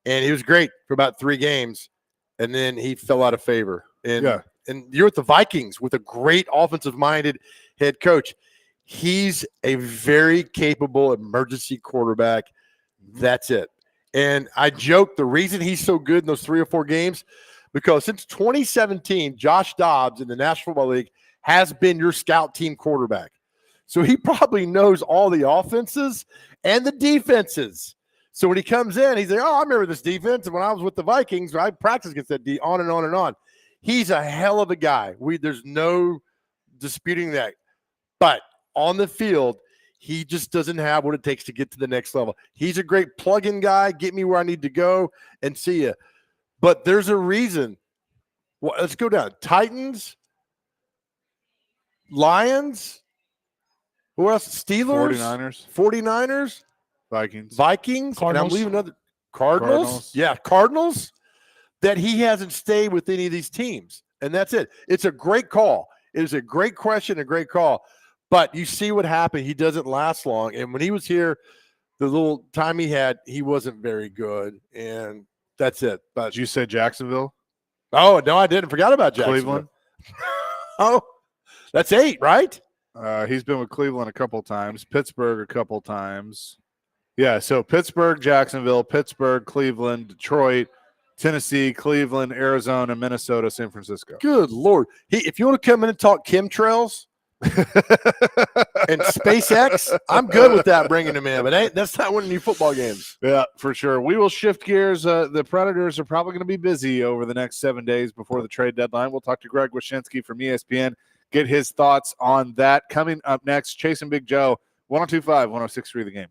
And he was great for about 3 games. And then he fell out of favor. And you're at the Vikings with a great offensive-minded head coach. He's a very capable emergency quarterback. That's it. And I joke the reason he's so good in those 3 or 4 games, because since 2017, Josh Dobbs in the National Football League has been your scout team quarterback. So he probably knows all the offenses and the defenses. So when he comes in, he's like, oh, I remember this defense. And when I was with the Vikings, I practiced against that D, on and on and on. He's a hell of a guy. There's no disputing that. But on the field, he just doesn't have what it takes to get to the next level. He's a great plug-in guy. Get me where I need to go and see you. But there's a reason. Well, let's go down. Titans, Lions, who else? Steelers, 49ers, Vikings, Vikings. and I'm Cardinals. leaving another Cardinals? Yeah, Cardinals, that he hasn't stayed with any of these teams. And that's it. It's a great call. It is a great question, a great call. But you see what happened. He doesn't last long. And when he was here, the little time he had, he wasn't very good. And that's it. But Did you say Jacksonville? oh, no, I didn't. Forgot about Jacksonville. Cleveland? Oh, that's 8, right? He's been with Cleveland a couple times, Pittsburgh a couple times. Yeah, so Pittsburgh, Jacksonville, Pittsburgh, Cleveland, Detroit, Tennessee, Cleveland, Arizona, Minnesota, San Francisco. Good Lord. If you want to come in and talk chemtrails and SpaceX, I'm good with that, bringing him in. But that's not winning you football games. Yeah, for sure. We will shift gears. The Predators are probably going to be busy over the next 7 days before the trade deadline. We'll talk to Greg Wyshynski from ESPN, get his thoughts on that. Coming up next, Chasing Big Joe, 102.5, 106.3 The Game.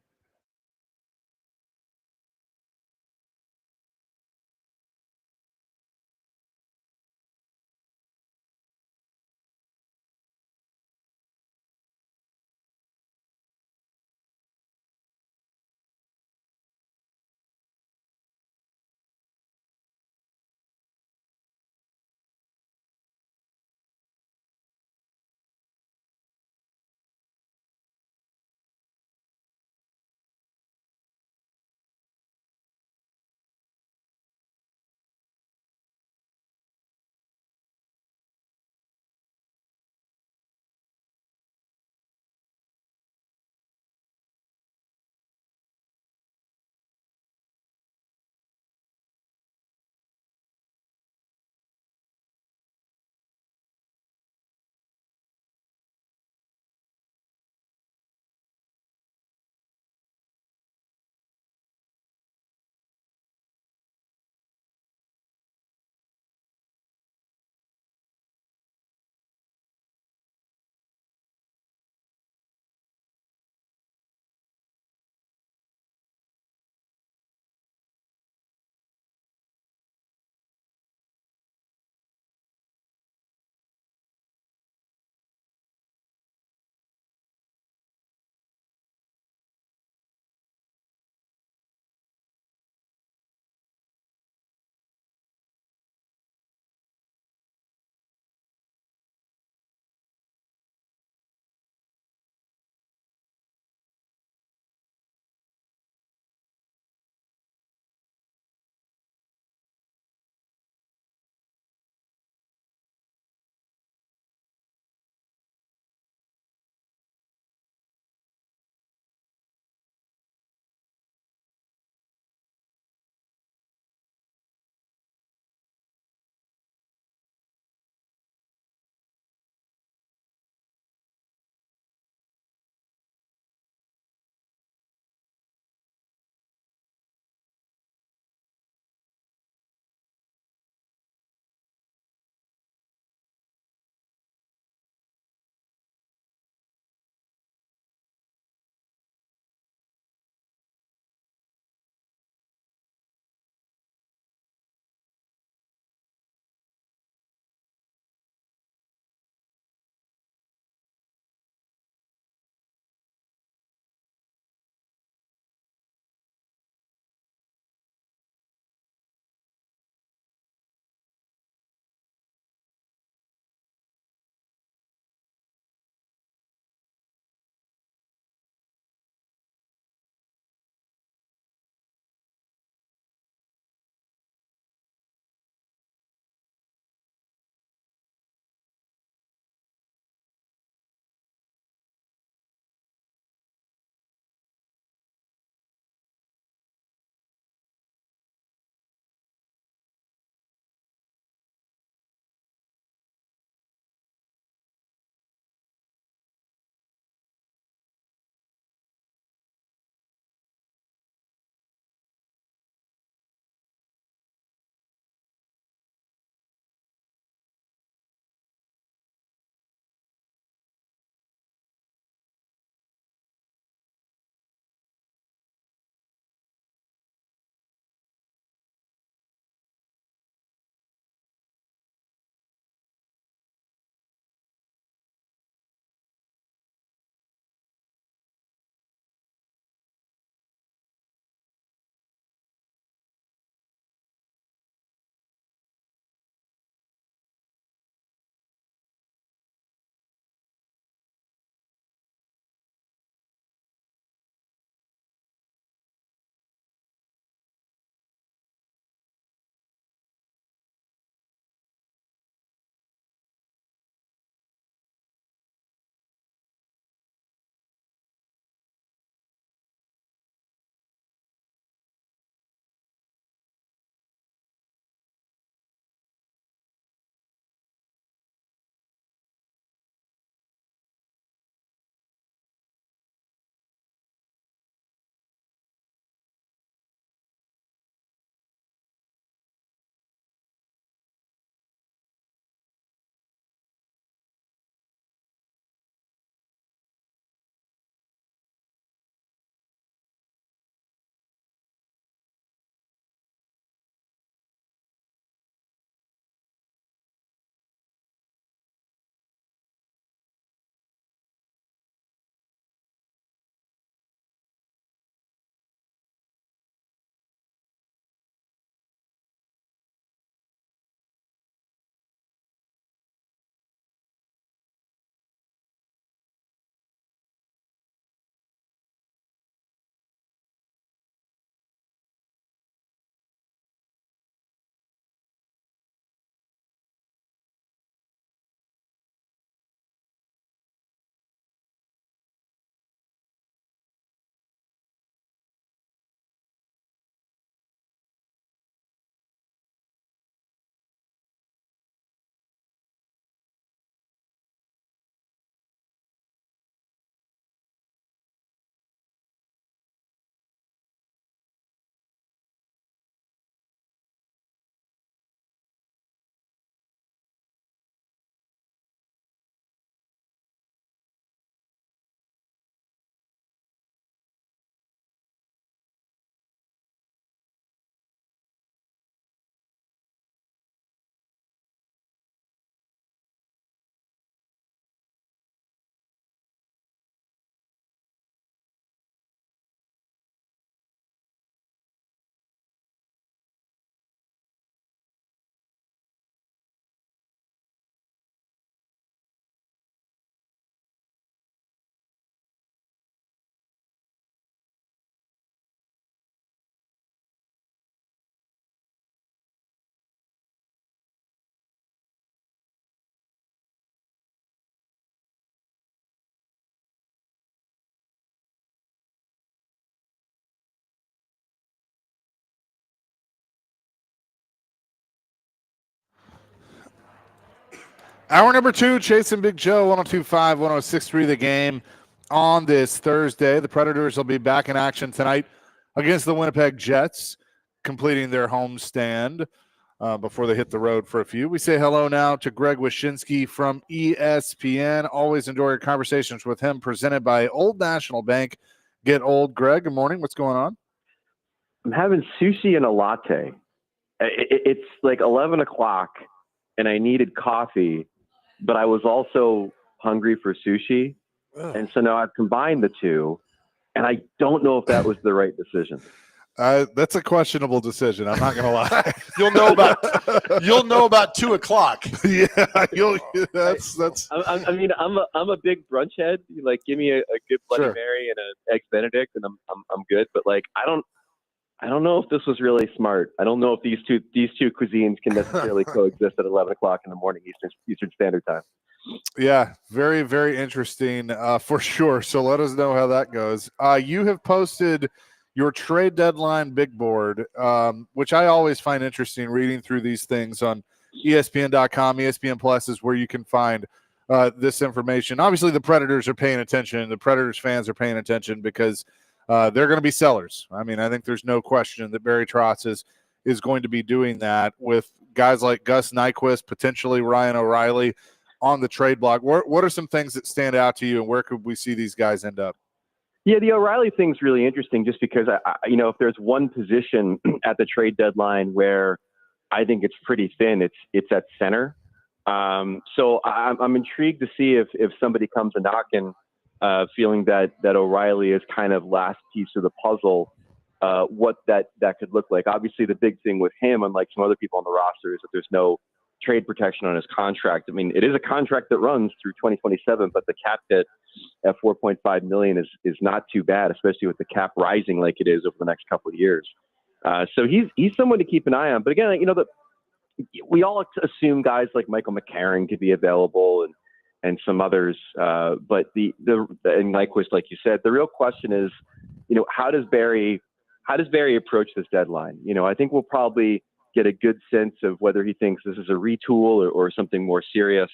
Hour number 2, Chasing Big Joe, 102.5, 106.3 The Game on this Thursday. The Predators will be back in action tonight against the Winnipeg Jets, completing their homestand before they hit the road for a few. We say hello now to Greg Wyshynski from ESPN. Always enjoy your conversations with him, presented by Old National Bank. Get old, Greg. Good morning. What's going on? I'm having sushi and a latte. It's like 11 o'clock, and I needed coffee, but I was also hungry for sushi. Ugh. And so now I've combined the two, and I don't know if that was the right decision. That's a questionable decision. I'm not going to lie. You'll know about 2 o'clock. Yeah, that's. I mean, I'm a big brunch head. You like, give me a good Bloody Sure. Mary and an eggs Benedict, and I'm good. But like, I don't know if this was really smart. I don't know if these two cuisines can necessarily coexist at 11 o'clock in the morning Eastern Standard Time. Yeah, very, very interesting for sure. So let us know how that goes. You have posted your trade deadline big board, which I always find interesting reading through these things on ESPN.com. ESPN Plus is where you can find this information. Obviously, the Predators are paying attention. The Predators fans are paying attention because they're going to be sellers. I mean, I think there's no question that Barry Trotz is going to be doing that with guys like Gus Nyquist, potentially Ryan O'Reilly on the trade block. What are some things that stand out to you, and where could we see these guys end up? Yeah, the O'Reilly thing's really interesting just because, if there's one position at the trade deadline where I think it's pretty thin, it's at center. So I'm intrigued to see if somebody comes a knocking, feeling that O'Reilly is kind of last piece of the puzzle, what that could look like. Obviously, the big thing with him, unlike some other people on the roster, is that there's no trade protection on his contract. I mean, it is a contract that runs through 2027, but the cap hit at $4.5 million is not too bad, especially with the cap rising like it is over the next couple of years. So he's someone to keep an eye on. But again, we all assume guys like Michael McCarron could be available and some others. But and Nyquist, like you said, the real question is, how does Barry approach this deadline? I think we'll probably get a good sense of whether he thinks this is a retool or something more serious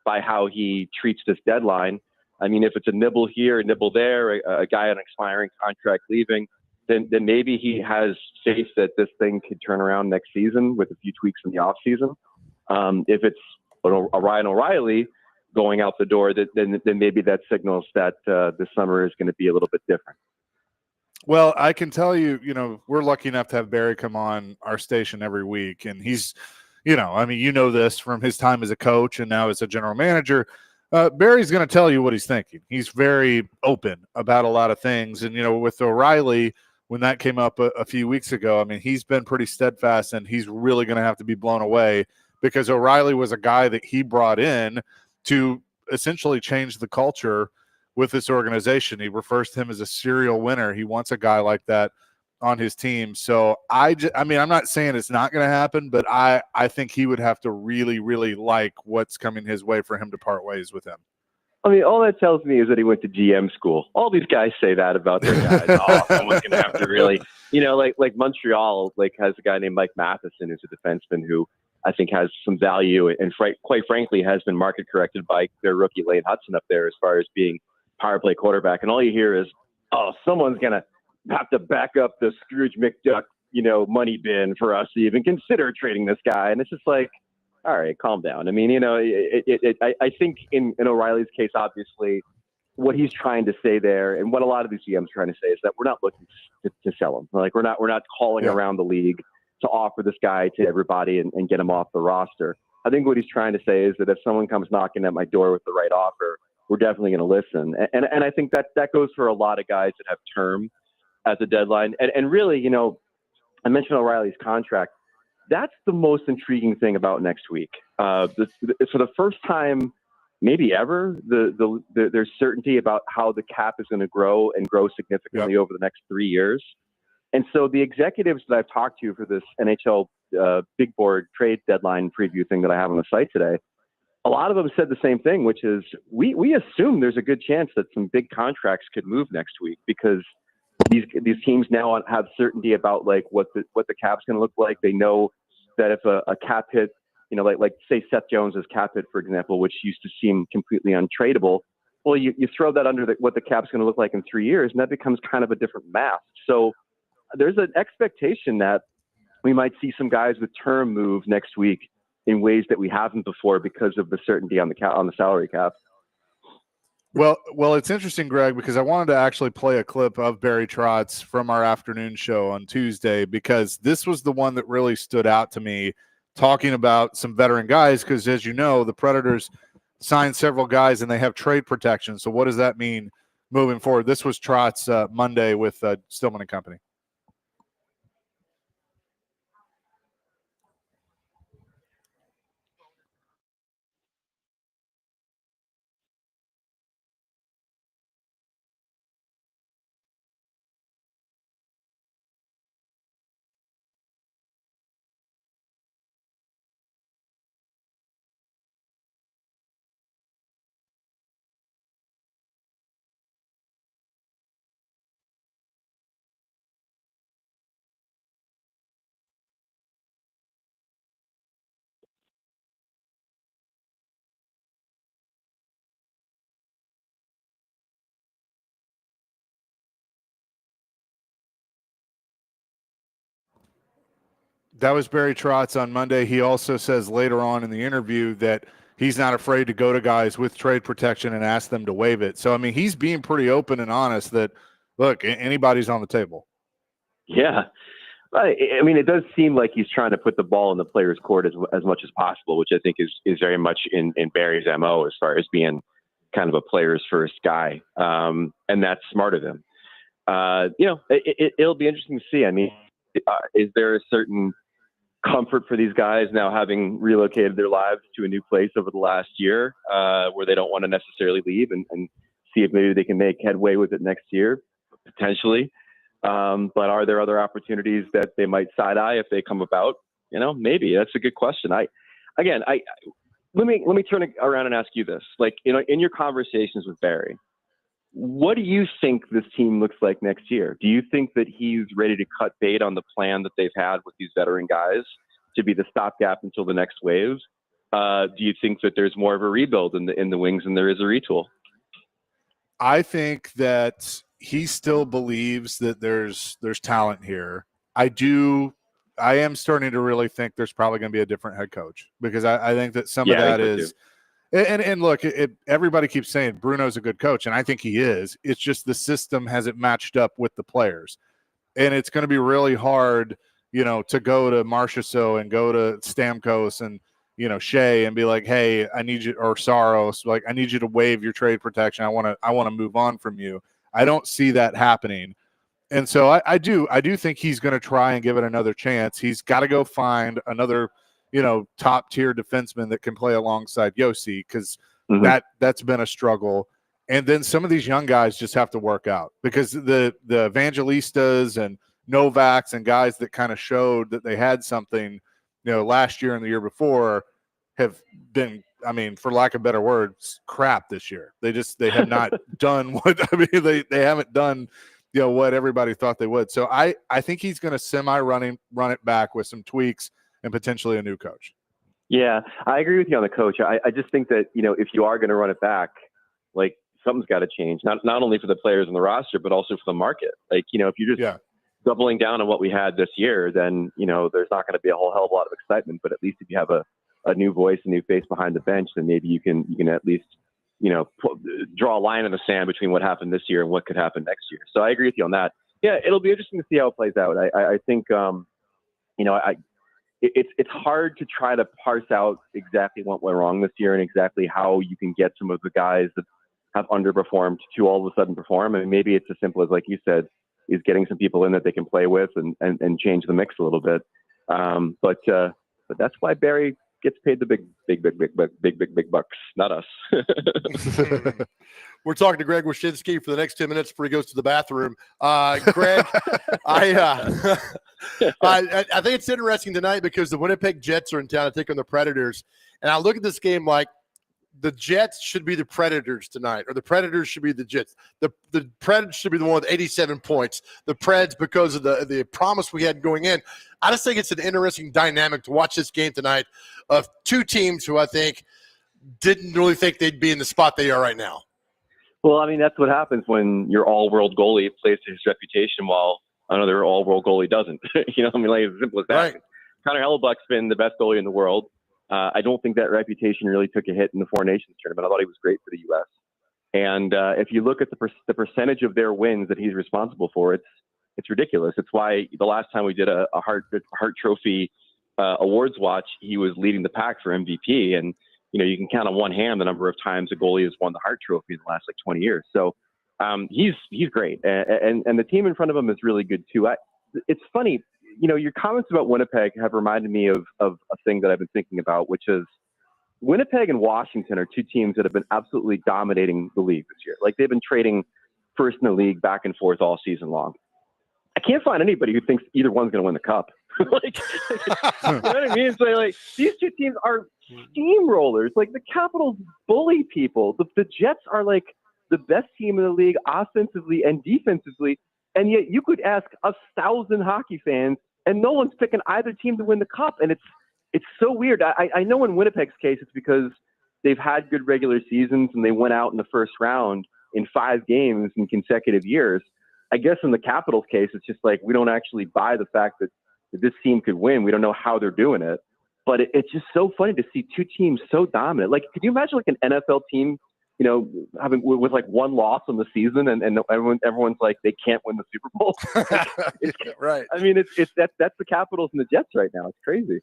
by how he treats this deadline. I mean, if it's a nibble here, a nibble there, a guy on an expiring contract leaving, then maybe he has faith that this thing could turn around next season with a few tweaks in the offseason. If it's a Ryan O'Reilly going out the door, then maybe that signals that this summer is going to be a little bit different. Well, I can tell you, we're lucky enough to have Barry come on our station every week. And he's, this from his time as a coach and now as a general manager. Barry's going to tell you what he's thinking. He's very open about a lot of things. And, with O'Reilly, when that came up a few weeks ago, I mean, he's been pretty steadfast and he's really going to have to be blown away because O'Reilly was a guy that he brought in to essentially change the culture with this organization. He refers to him as a serial winner. He wants a guy like that on his team. So I'm not saying it's not going to happen, but I think he would have to really, really like what's coming his way for him to part ways with him. I mean, all that tells me is that he went to GM school. All these guys say that about their guys. Someone's going to have to really, like Montreal, has a guy named Mike Matheson, who's a defenseman who I think has some value and quite frankly has been market corrected by their rookie Lane Hudson up there as far as being power play quarterback. And all you hear is, someone's going to have to back up the Scrooge McDuck, money bin for us to even consider trading this guy. And it's just like, all right, calm down. I mean, I think in O'Reilly's case, obviously, what he's trying to say there and what a lot of these GMs are trying to say is that we're not looking to sell him. Like we're not calling around the league to offer this guy to everybody and get him off the roster. I think what he's trying to say is that if someone comes knocking at my door with the right offer, we're definitely going to listen. And I think that goes for a lot of guys that have term at the deadline. And really, I mentioned O'Reilly's contract. That's the most intriguing thing about next week. For the first time, maybe ever, there's certainty about how the cap is going to grow and grow significantly over the next 3 years. And so the executives that I've talked to for this NHL big board trade deadline preview thing that I have on the site today, a lot of them said the same thing, which is we assume there's a good chance that some big contracts could move next week because these teams now have certainty about like what the cap's going to look like. They know that if a cap hit like say Seth Jones's cap hit, for example, which used to seem completely untradeable. Well, you throw that under what the cap's going to look like in 3 years, and that becomes kind of a different math. So there's an expectation that we might see some guys with term move next week in ways that we haven't before because of the certainty on the salary cap. Well, it's interesting, Greg, because I wanted to actually play a clip of Barry Trotz from our afternoon show on Tuesday, because this was the one that really stood out to me, talking about some veteran guys, because as you know, the Predators signed several guys and they have trade protection. So what does that mean moving forward? This was Trotz Monday with Stillman and Company. That was Barry Trotz on Monday. He also says later on in the interview that he's not afraid to go to guys with trade protection and ask them to waive it. So, I mean, he's being pretty open and honest that, look, anybody's on the table. Yeah. I mean, it does seem like he's trying to put the ball in the player's court as much as possible, which I think is very much in Barry's MO as far as being kind of a player's first guy. And that's smart of him. It'll be interesting to see. I mean, is there a certain comfort for these guys now having relocated their lives to a new place over the last year where they don't want to necessarily leave and see if maybe they can make headway with it next year, potentially. But are there other opportunities that they might side eye if they come about? Maybe that's a good question. Let me turn it around and ask you this. Like, in your conversations with Barry, what do you think this team looks like next year? Do you think that he's ready to cut bait on the plan that they've had with these veteran guys to be the stopgap until the next wave? Do you think that there's more of a rebuild in the wings than there is a retool? I think that he still believes that there's talent here. I am starting to really think there's probably going to be a different head coach, because I think that some of that is – and look, everybody keeps saying Bruno's a good coach, and I think he is. It's just the system hasn't matched up with the players. And it's going to be really hard, to go to Marchessault and go to Stamkos and, Shea and be like, hey, I need you, or Saros, like, I need you to waive your trade protection. I want to move on from you. I don't see that happening. And so I do think he's going to try and give it another chance. He's got to go find another top tier defenseman that can play alongside Yossi, because that's been a struggle. And then some of these young guys just have to work out, because the Evangelistas and Novaks and guys that kind of showed that they had something, last year and the year before have been, I mean, for lack of better words, crap this year. They have not done they haven't done, what everybody thought they would. So I think he's going to run it back with some tweaks and potentially a new coach. Yeah, I agree with you on the coach. I just think that, if you are going to run it back, like, something's got to change, not only for the players on the roster, but also for the market. Like, if you're just doubling down on what we had this year, then, there's not going to be a whole hell of a lot of excitement. But at least if you have a new voice, a new face behind the bench, then maybe you can at least, draw a line in the sand between what happened this year and what could happen next year. So I agree with you on that. Yeah, it'll be interesting to see how it plays out. I think, it's hard to try to parse out exactly what went wrong this year and exactly how you can get some of the guys that have underperformed to all of a sudden perform. I mean, maybe it's as simple as, like you said, is getting some people in that they can play with and change the mix a little bit. But that's why Barry gets paid the big bucks, not us. We're talking to Greg Wyshynski for the next 10 minutes before he goes to the bathroom. Greg, I think it's interesting tonight because the Winnipeg Jets are in town to take on the Predators. And I look at this game like, the Jets should be the Predators tonight, or the Predators should be the Jets. The Predators should be the one with 87 points. The Preds, because of the promise we had going in. I just think it's an interesting dynamic to watch this game tonight of two teams who I think didn't really think they'd be in the spot they are right now. Well, I mean, that's what happens when your all-world goalie plays to his reputation while another all-world goalie doesn't. You know, I mean, like, as simple as that. Right. Connor Hellebuck's been the best goalie in the world. I don't think that reputation really took a hit in the Four Nations tournament. I thought he was great for the U.S. And if you look at the percentage of their wins that he's responsible for, it's ridiculous. It's why the last time we did a Hart Trophy awards watch, he was leading the pack for MVP. And you know, you can count on one hand the number of times a goalie has won the Hart Trophy in the last 20 years. So he's great, and the team in front of him is really good too. It's funny, you know, your comments about Winnipeg have reminded me of a thing that I've been thinking about, which is Winnipeg and Washington are two teams that have been absolutely dominating the league this year. Like, they've been trading first in the league back and forth all season long. I can't find anybody who thinks either one's going to win the cup. like, you know what I mean? So, like, these two teams are steamrollers. Like, the Capitals bully people. The Jets are like the best team in the league offensively and defensively, and yet you could ask 1,000 hockey fans, and no one's picking either team to win the cup. And it's so weird. I know in Winnipeg's case, it's because they've had good regular seasons and they went out in the first round in 5 games in consecutive years. I guess in the Capitals case, it's just like, we don't actually buy the fact that this team could win. We don't know how they're doing it, but it's just so funny to see two teams so dominant. Like, could you imagine like an NFL team, you know, having with like one loss on the season, and everyone's like, they can't win the Super Bowl. Right. I mean, that's the Capitals and the Jets right now. It's crazy.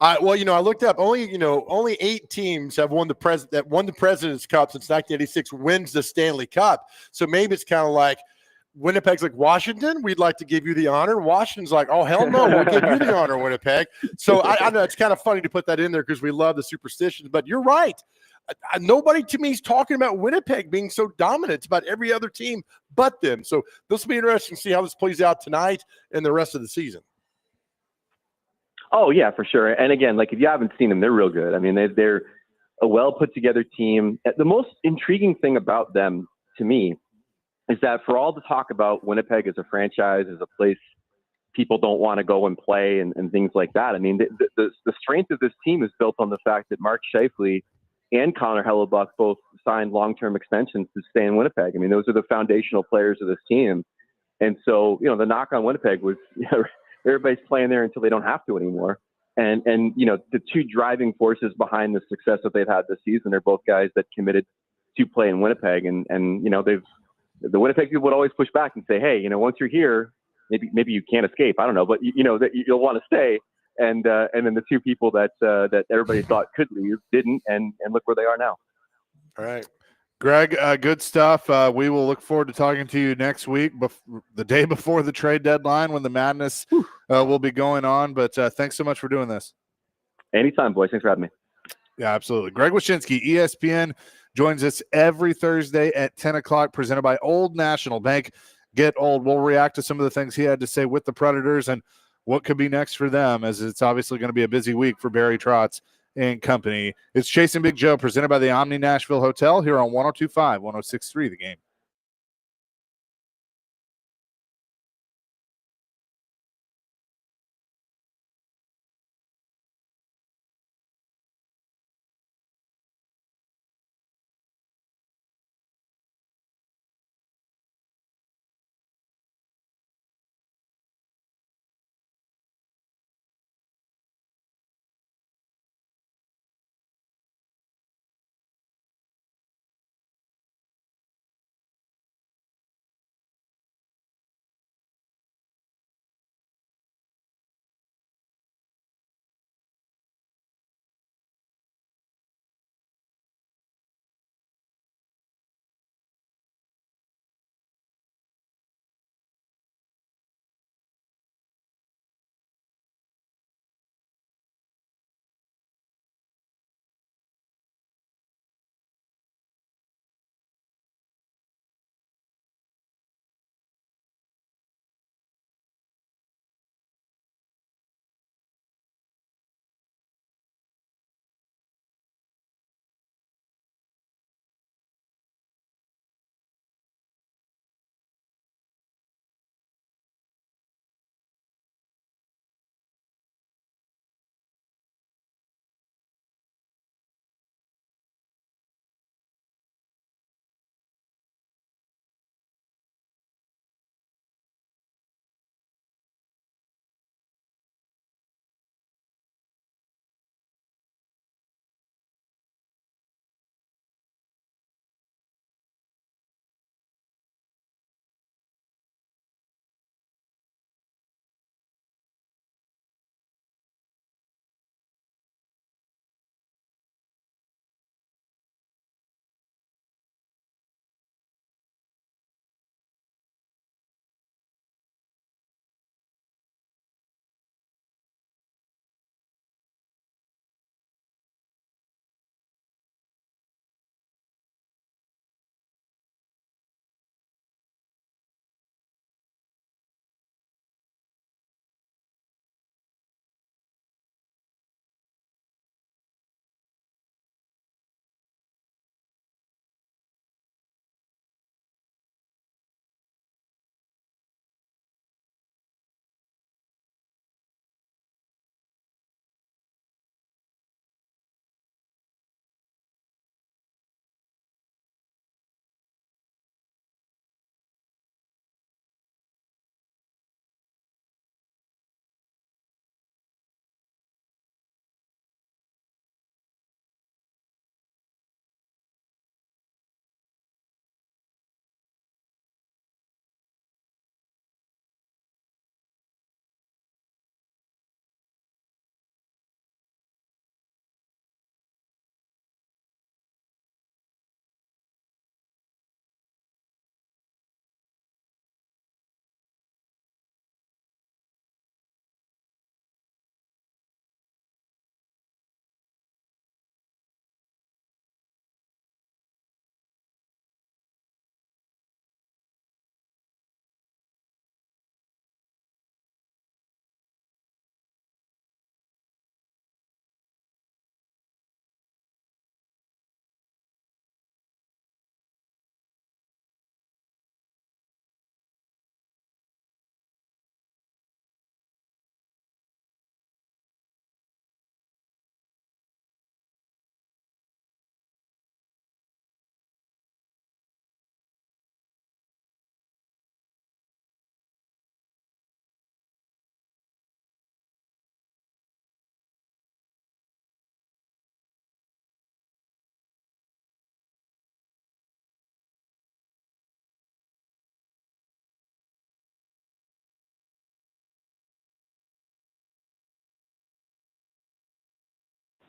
Well, you know, I looked up. Only 8 teams have won the President's Cup since 1986. Wins the Stanley Cup. So maybe it's kind of like Winnipeg's like, Washington, we'd like to give you the honor. Washington's like, oh, hell no, we'll give you the honor, Winnipeg. So I know it's kind of funny to put that in there because we love the superstitions. But you're right. Nobody to me is talking about Winnipeg being so dominant. It's about every other team but them. So this will be interesting to see how this plays out tonight and the rest of the season. Oh, yeah, for sure. And again, like, if you haven't seen them, they're real good. I mean, they're a well put together team. The most intriguing thing about them to me is that for all the talk about Winnipeg as a franchise, as a place people don't want to go and play and things like that, I mean, the strength of this team is built on the fact that Mark Scheifele and Connor Hellebuck both signed long-term extensions to stay in Winnipeg. I mean, those are the foundational players of this team. And so, you know, the knock on Winnipeg was, you know, everybody's playing there until they don't have to anymore. And you know, the two driving forces behind the success that they've had this season are both guys that committed to play in Winnipeg. And you know, the Winnipeg people would always push back and say, hey, you know, once you're here, maybe you can't escape. I don't know, but you know that you'll want to stay. And then the two people that everybody thought could leave didn't, and look where they are now. All right. Greg, good stuff. We will look forward to talking to you next week, the day before the trade deadline, when the madness will be going on. But thanks so much for doing this. Anytime, boys. Thanks for having me. Yeah, absolutely. Greg Wyshynski, ESPN, joins us every Thursday at 10 o'clock, presented by Old National Bank. Get Old. We'll react to some of the things he had to say with the Predators and what could be next for them, as it's obviously going to be a busy week for Barry Trotz and company. It's Chasing Big Joe, presented by the Omni Nashville Hotel, here on 102.5, 106.3 The Game.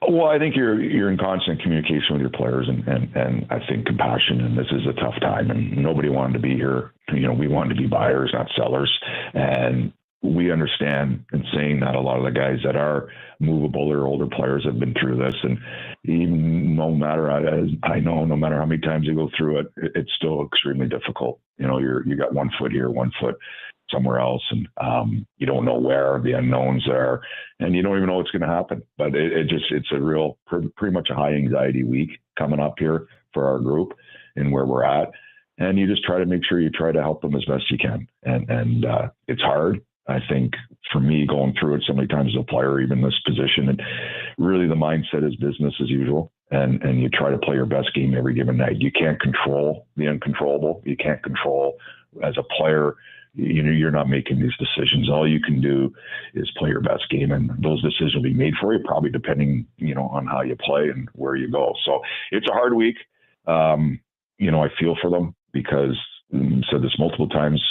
Well, I think you're in constant communication with your players, and I think compassion. And this is a tough time, and nobody wanted to be here. We wanted to be buyers, not sellers, and we understand in saying that a lot of the guys that are movable or older players have been through this, and even no matter, I know, no matter how many times you go through it, it's still extremely difficult. You got 1 foot here, 1 foot somewhere else, and you don't know where the unknowns are, and you don't even know what's going to happen. But it's a real, pretty much a high anxiety week coming up here for our group and where we're at, and you just try to make sure you try to help them as best you can, and it's hard. I think for me, going through it so many times as a player, even this position, and really the mindset is business as usual. And you try to play your best game every given night. You can't control the uncontrollable. You can't control, as a player, you're not making these decisions. All you can do is play your best game, and those decisions will be made for you, probably depending, on how you play and where you go. So it's a hard week. I feel for them because I've said this multiple times.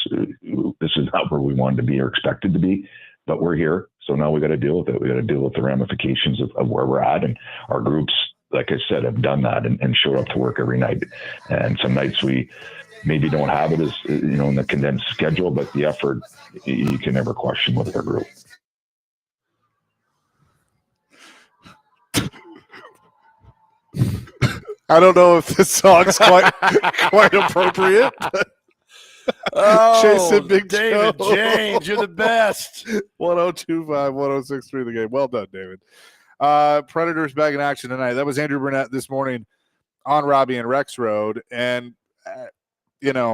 This is not where we wanted to be or expected to be, but we're here. So now we got to deal with it. We got to deal with the ramifications of where we're at, and our groups, like I said, have done that and showed up to work every night. And some nights we maybe don't have it as in the condensed schedule, but the effort you can never question with our group. I don't know if this song's quite appropriate. But Jason Big David Joe. James, you're the best. 1025, 1063 the game. Well done, David. Predators back in action tonight. That was Andrew Burnett this morning on Robbie and Rex Road. And, look,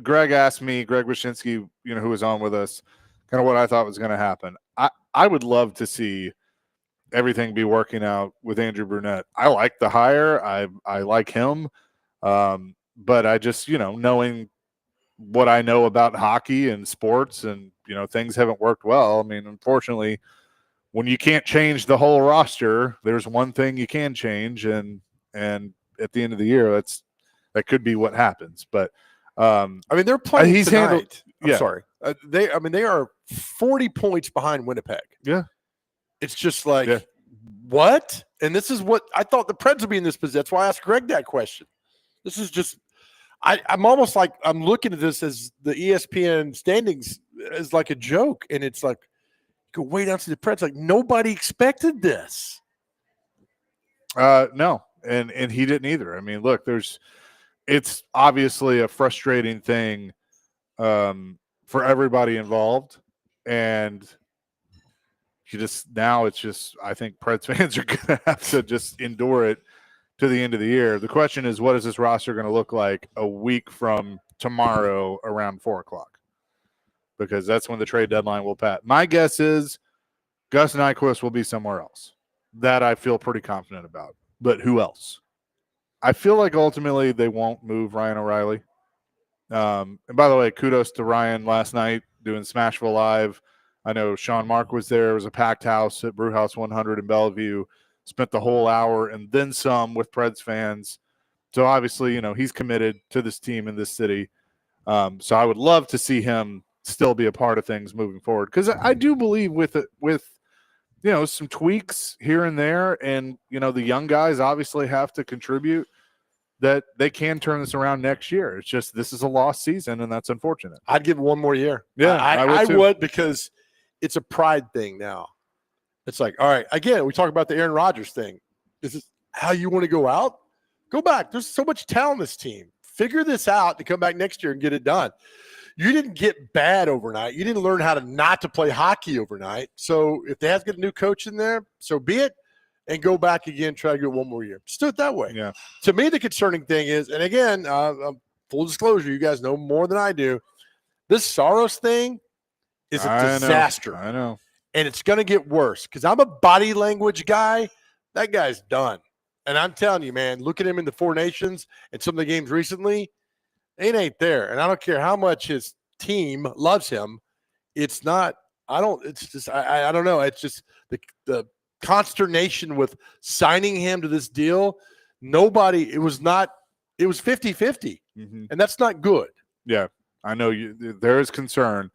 Greg Wyshynski, who was on with us, kind of what I thought was going to happen. I would love to see everything be working out with Andrew Burnett. I like the hire. I like him. But I just, knowing what I know about hockey and sports and, things haven't worked well. I mean, unfortunately, when you can't change the whole roster, there's one thing you can change. And at the end of the year, that could be what happens. But they're playing he's tonight. handled. I'm sorry. They are 40 points behind Winnipeg. Yeah. It's just like, what? And this is what I thought the Preds would be in this position. That's why I asked Greg that question. This is just, I'm almost like I'm looking at this as the ESPN standings as like a joke. And it's like, you go way down to the Preds. Like, nobody expected this. No. And he didn't either. I mean, look, it's obviously a frustrating thing for everybody involved. And I think Preds fans are going to have to just endure it to the end of the year. The question is, what is this roster going to look like a week from tomorrow around 4:00? Because that's when the trade deadline will pass. My guess is Gus Nyquist will be somewhere else. That I feel pretty confident about. But who else? I feel like ultimately they won't move Ryan O'Reilly. And by the way, kudos to Ryan last night doing Smashville Live. I know Sean Mark was there. It was a packed house at Brewhouse 100 in Bellevue. Spent the whole hour and then some with Preds fans. So obviously, he's committed to this team in this city. So I would love to see him still be a part of things moving forward. Because I do believe with some tweaks here and there, and the young guys obviously have to contribute, that they can turn this around next year. It's just this is a lost season, and that's unfortunate. I'd give it one more year. Yeah, I would, because it's a pride thing now. It's like, all right, again, we talk about the Aaron Rodgers thing. Is this how you want to go out? Go back. There's so much talent in this team. Figure this out to come back next year and get it done. You didn't get bad overnight. You didn't learn how to not to play hockey overnight. So if they have to get a new coach in there, so be it, and go back again, try to get one more year. Just do it that way. Yeah. To me, the concerning thing is, and again, full disclosure, you guys know more than I do, this Saros thing is a disaster. I know. And it's going to get worse because I'm a body language guy. That guy's done. And I'm telling you, man, look at him in the Four Nations and some of the games recently, it ain't there. And I don't care how much his team loves him. It's not, I don't know. It's just the consternation with signing him to this deal. It was 50-50. Mm-hmm. And that's not good. Yeah, I know there is concern.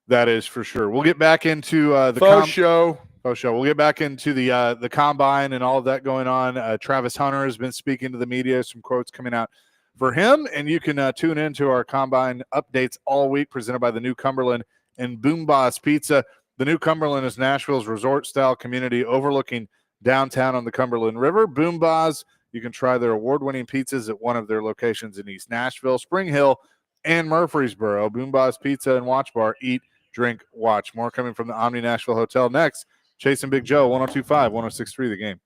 That is for sure. We'll get back into the faux show. Oh, show. We'll get back into the combine and all of that going on. Travis Hunter has been speaking to the media. Some quotes coming out for him, and you can tune into our combine updates all week, presented by the New Cumberland and Boom Boss Pizza. The New Cumberland is Nashville's resort-style community overlooking downtown on the Cumberland River. Boom Boss, you can try their award-winning pizzas at one of their locations in East Nashville, Spring Hill, and Murfreesboro. Boom Boss Pizza and Watch Bar. Eat, drink, watch. More coming from the Omni Nashville Hotel next. Chasing Big Joe, 102.5, 106.3 The Game.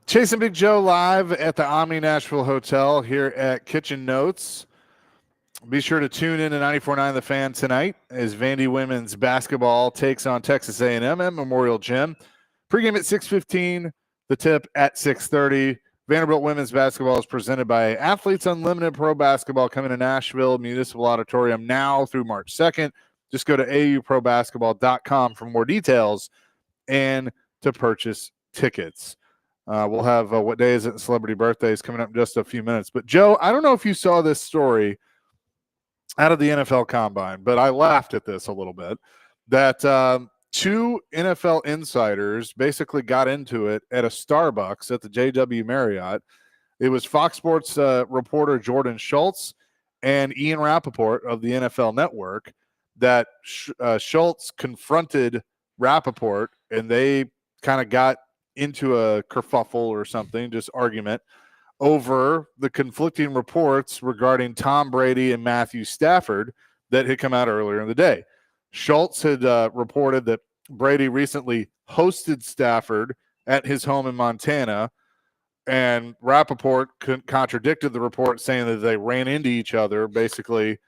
Chasing Big Joe live at the Omni Nashville Hotel here at Kitchen Notes. Be sure to tune in to 94.9 The Fan tonight as Vandy women's basketball takes on Texas A&M at Memorial Gym. Pregame at 6:15, the tip at 6:30. Vanderbilt women's basketball is presented by Athletes Unlimited Pro Basketball coming to Nashville Municipal Auditorium now through March 2nd. Just go to auprobasketball.com for more details and to purchase tickets. We'll have What Day Is It? Celebrity Birthdays coming up in just a few minutes. But, Joe, I don't know if you saw this story out of the NFL Combine, but I laughed at this a little bit, that two NFL insiders basically got into it at a Starbucks at the JW Marriott. It was Fox Sports reporter Jordan Schultz and Ian Rappaport of the NFL Network that Schultz confronted Rappaport, and they kind of got into a kerfuffle or something, just argument, over the conflicting reports regarding Tom Brady and Matthew Stafford that had come out earlier in the day. Schultz had reported that Brady recently hosted Stafford at his home in Montana, and Rappaport contradicted the report, saying that they ran into each other basically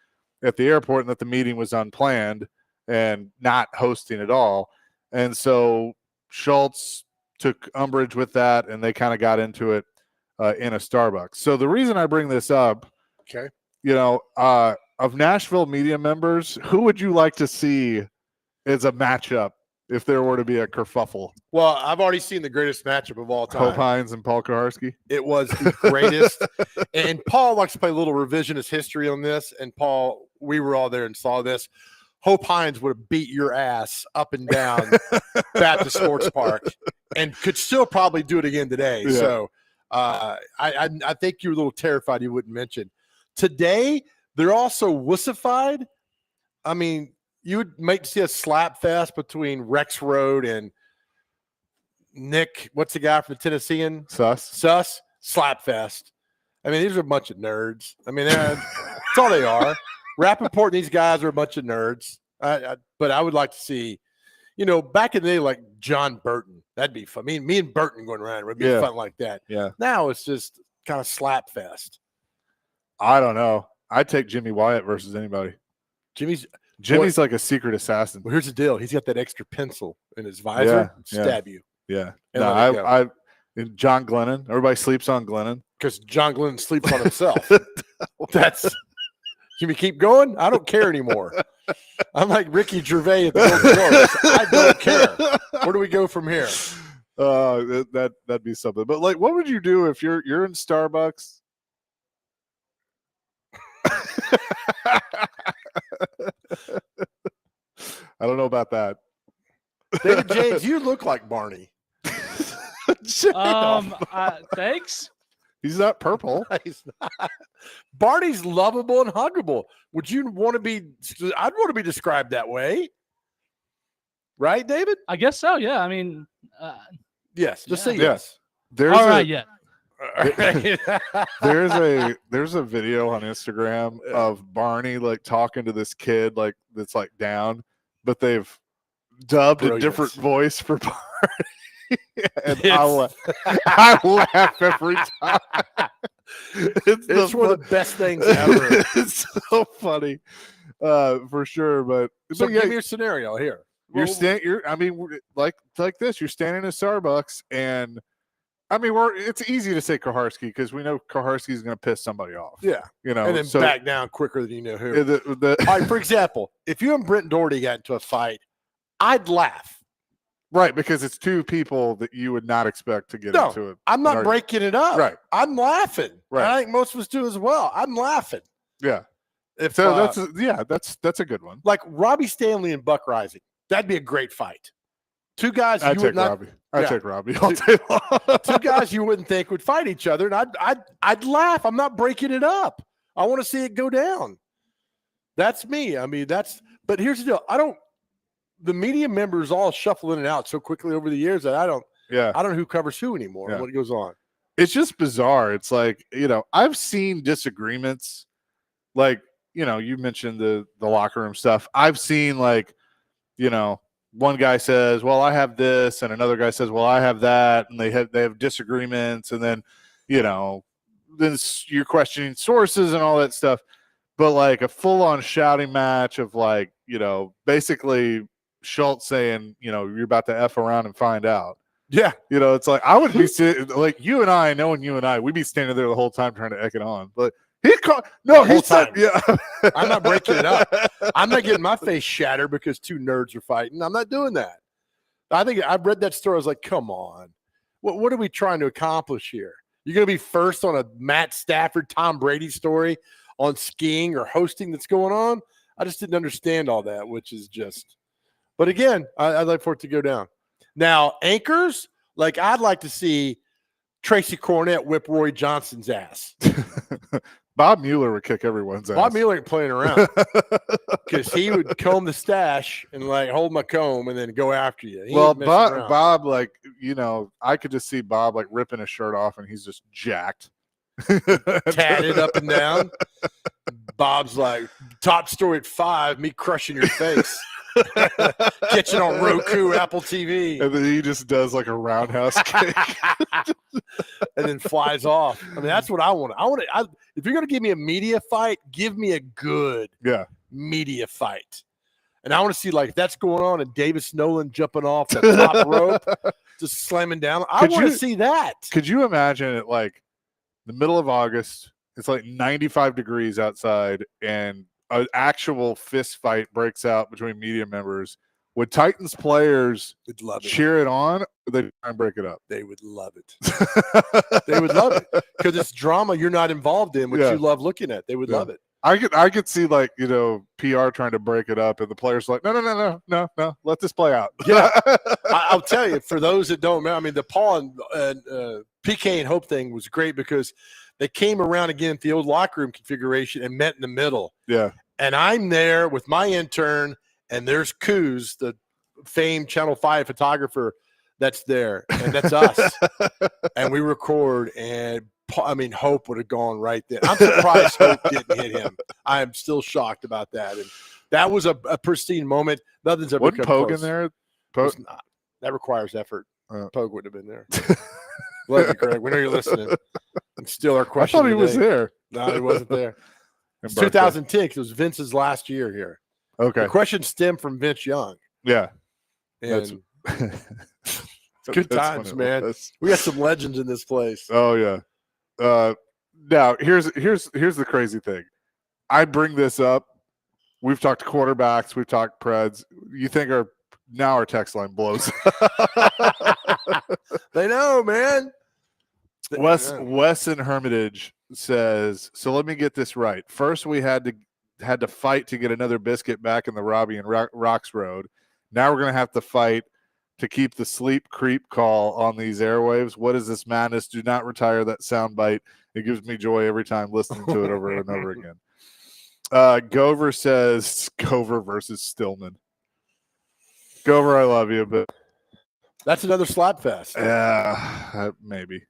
at the airport and that the meeting was unplanned and not hosting at all. And so Schultz took umbrage with that, and they kind of got into it in a Starbucks. So the reason I bring this up, Okay. Of Nashville media members, who would you like to see as a matchup if there were to be a kerfuffle? Well, I've already seen the greatest matchup of all time. Hope Hines and Paul Kaharski? It was the greatest. And Paul likes to play a little revisionist history on this. And Paul, we were all there and saw this. Hope Hines would have beat your ass up and down Baptist Sports Park and could still probably do it again today. Yeah. So I think you're a little terrified you wouldn't mention. Today, they're also wussified. I mean, you would see a slap fest between Rex Road and Nick, what's the guy from the Tennessean? Suss. Slap fest. I mean, these are a bunch of nerds. I mean, that's all they are. Rappaport and these guys are a bunch of nerds. But I would like to see, back in the day, like John Burton. That'd be fun. Me and Burton going around would be fun like that. Yeah. Now it's just kind of slap fest. I don't know. I'd take Jimmy Wyatt versus anybody. Jimmy's like a secret assassin. Well, here's the deal. He's got that extra pencil in his visor. Yeah, Stab you. Yeah. And No, let it and John Glennon. Everybody sleeps on Glennon. Because John Glennon sleeps on himself. Can we keep going? I don't care anymore. I'm like Ricky Gervais at the Golden Globes. I don't care. Where do we go from here? That'd be something. But like, what would you do if you're in Starbucks? I don't know about that. David James, you look like Barney. Thanks. He's not purple. He's not. Barney's lovable and huggable. Would you want to be? I'd want to be described that way, right, David? I guess so. Yeah. I mean, Yes. Just say Yes. yes. all right. Yeah. There's a video on Instagram of Barney like talking to this kid like that's like down, but they've dubbed a different voice for Barney. And I laugh every time. It's one of the best things ever. It's so funny, for sure. But So yeah, give me a scenario here. like this. You're standing in a Starbucks, and I mean, it's easy to say Kaharski because we know Kaharski is going to piss somebody off. Yeah, and then back down quicker than you know who. The All right, for example, if you and Brent Doherty got into a fight, I'd laugh. right, because it's two people that you would not expect to get into it. I'm not breaking it up. Right. I'm laughing. Right. I think most of us do as well. I'm laughing. Yeah. If So that's a good one. like Robbie Stanley and Buck Rising, that'd be a great fight. Two guys I'd you would take not. Robbie. I'd yeah. take Robbie all day long. Two guys you wouldn't think would fight each other, and I'd laugh. I'm not breaking it up. I want to see it go down. That's me. I mean, but here's the deal. The media members all shuffle in and out so quickly over the years that I don't know who covers who anymore and what goes on. It's just bizarre. It's like, I've seen disagreements. Like, you mentioned the locker room stuff. I've seen like, one guy says, well, I have this, and another guy says, well, I have that, and they have disagreements, and then, then you're questioning sources and all that stuff. But like a full-on shouting match of like, basically Schultz saying, you're about to F around and find out. Yeah. It's like I would be like you and I, knowing you and I, we'd be standing there the whole time trying to egg it on. But he said, yeah. I'm not breaking it up. I'm not getting my face shattered because two nerds are fighting. I'm not doing that. I think I've read that story. I was like, come on. What are we trying to accomplish here? You're going to be first on a Matt Stafford, Tom Brady story on skiing or hosting that's going on? I just didn't understand all that, which is just – but again, I'd like for it to go down. Now, anchors, like I'd like to see Tracy Cornett whip Roy Johnson's ass. Bob Mueller would kick everyone's ass. Bob Mueller ain't playing around because he would comb the stash and like hold my comb and then go after you. Well, Bob, like, I could just see Bob like ripping his shirt off and he's just jacked. Tatted up and down. Bob's like, top story at 5, me crushing your face. Catching on Roku, Apple TV. And then he just does like a roundhouse kick. And then flies off. I mean, that's what I want. If you're going to give me a media fight, give me a good media fight. And I want to see like that's going on and Davis Nolan jumping off the top rope, just slamming down. I want to see that. Could you imagine it like the middle of August? It's like 95 degrees outside and an actual fist fight breaks out between media members. Would Titans players cheer it on? Or they try and break it up. They would love it. They would love it because it's drama you're not involved in, which you love looking at. They would love it. I could see like PR trying to break it up, and the players like no, let this play out. Yeah, I'll tell you. For those that don't remember, I mean, the Paul and PK and Hope thing was great because they came around again at the old locker room configuration and met in the middle. Yeah, and I'm there with my intern, and there's Coos, the famed Channel 5 photographer that's there, and that's us. And we record, and Hope would have gone right there. I'm surprised Hope didn't hit him. I am still shocked about that. And that was a pristine moment. Nothing's ever wasn't come Pogue close. in there? It's not. That requires effort. Pogue wouldn't have been there. Love you, Craig. We know you're listening. And still our question. I thought he was there. No, he wasn't there. It's 2010. It was Vince's last year here. Okay. The question stemmed from Vince Young. Yeah. And good times, man. We got some legends in this place. Oh yeah. Now here's the crazy thing. I bring this up. We've talked quarterbacks. We've talked Preds. You think our text line blows? They know, man. Wes in Hermitage says, so let me get this right. First, we had to fight to get another biscuit back in the Robbie and Rocks Road. Now we're going to have to fight to keep the sleep creep call on these airwaves. What is this madness? Do not retire that soundbite. It gives me joy every time listening to it over and over again. Gover says Gover versus Stillman. Gover, I love you, but that's another slap fest. Yeah, maybe.